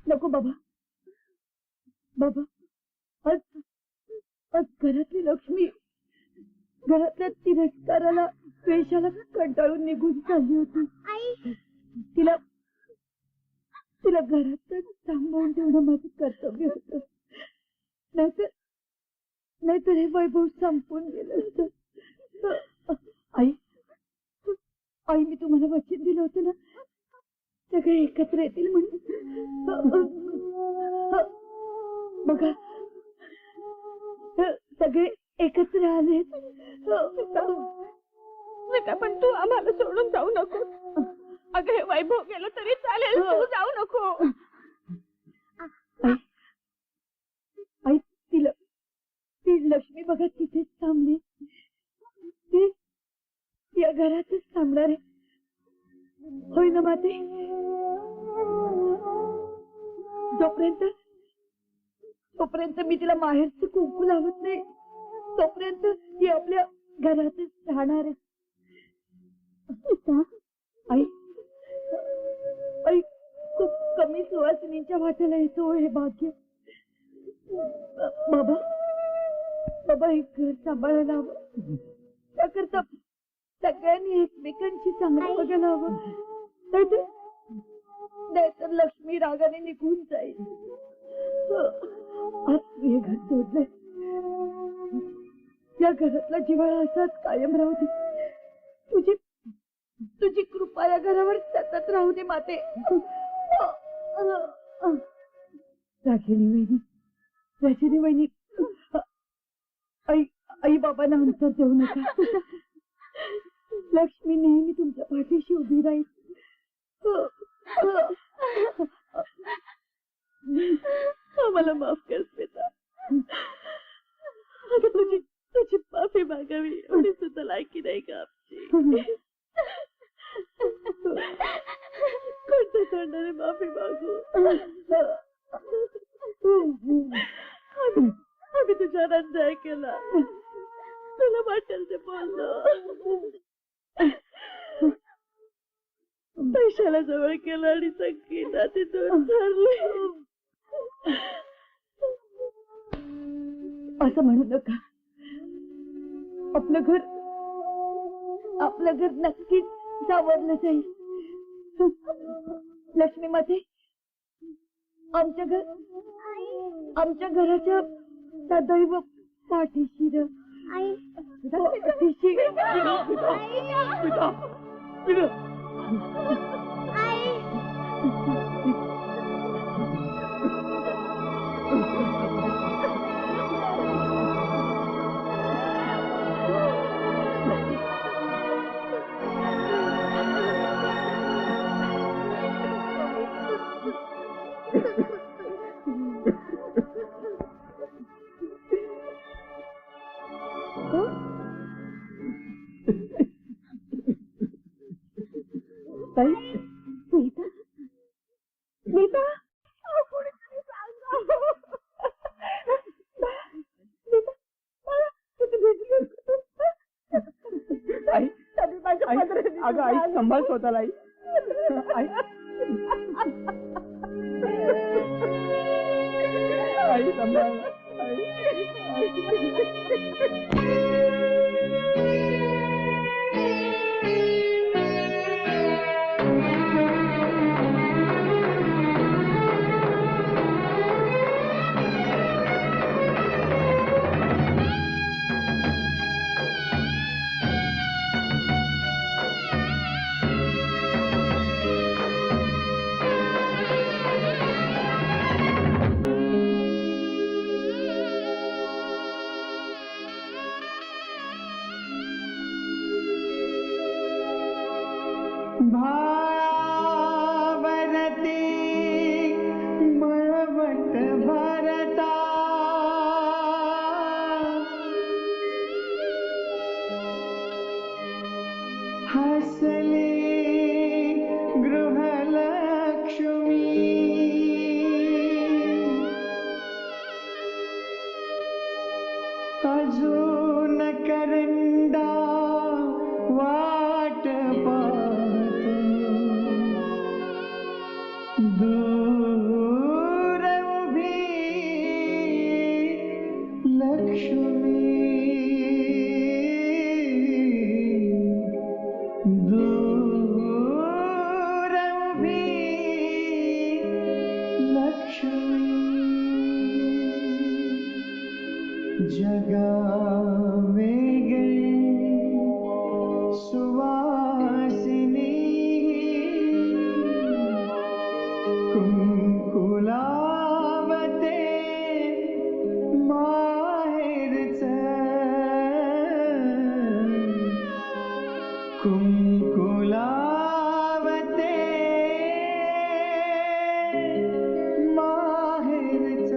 नको बाबा. आज घरातली लक्ष्मी घरातल्या तिरस्काराला, द्वेषाला कंटाळून निघून चालली होती. तिला घरातच सांभाळून ठेवणं माझं कर्तव्य होतं. नाहीतर हे वैभव संपून गेलं असतं. आई, मी तुम्हाला वचन दिलं होतं ना, सगळे एकत्र येतील म्हणून. बघा, सगळे एकत्र आले. पण तू आम्हाला सोडून जाऊ नको. अगं हे वैभव गेलं तरी चालेल, तू जाऊ नको. आई, ती लक्ष्मी बघा तिथेच थांबली. ती या घरातच थांबणार आहे, होय ना माते? जोपर्यंत मी तिला माहेरचं कुंकू लावत नाही, तोपर्यंत ती आपल्या घरातच राहणार आहे. आई, खूप कमी सुवासिनींच्या वाट्याला येतो हे भाग्य. बाबा हे घर सांभाळायला हवं. त्याकरता सगळ्यांनी एकमेकांची चांगलं बघायला हवं. नाहीतर लक्ष्मी रागाने निघून जाईल. आज तू हे घर सोडलंय, या घरातला जिव्हाळा असाच कायम राहू दे. तुझी कृपा या घरावर सतत राहू दे माते. रागिनी वहिनी, आई बाबांना अंतर देऊ नका. लक्ष्मी नेहमी तुमच्या पाठीशी उभी राहील. आम्हाला माफ कर स्मिता. आता तुझी माफी मागावी एवढी सुद्धा लायकी नाही का आमची? कोणत्या तोंडाने माफी मागू? आम्ही तुझ्यावर अन्याय केला, तुला वाटेल ते बोललो, पैशाला जवळ केलं आणि संगीता तिथून ठरली. असं म्हणू नका. आपलं घर नक्कीच सावरलं जाईल. लक्ष्मी माते, आमच्या आमच्या घराच्या सदैव पाठीशी रह. आई पाठीशी ताई, स्मिता, स्मिता, अहो, कोणीतरी सांगा. स्मिता, मला किती भेटली होती. आई, तरी माझ्या आई, पदरात अगं आई संभाळ स्वतःला आई. आई आई संभाळ अजून करंडा वाट पाहतो दूर उभी लक्ष्मी दूर उभी लक्ष्मी जगा में गई सुवासिनी कुंकुलावते माहेरच कुंकुलावते माहेरच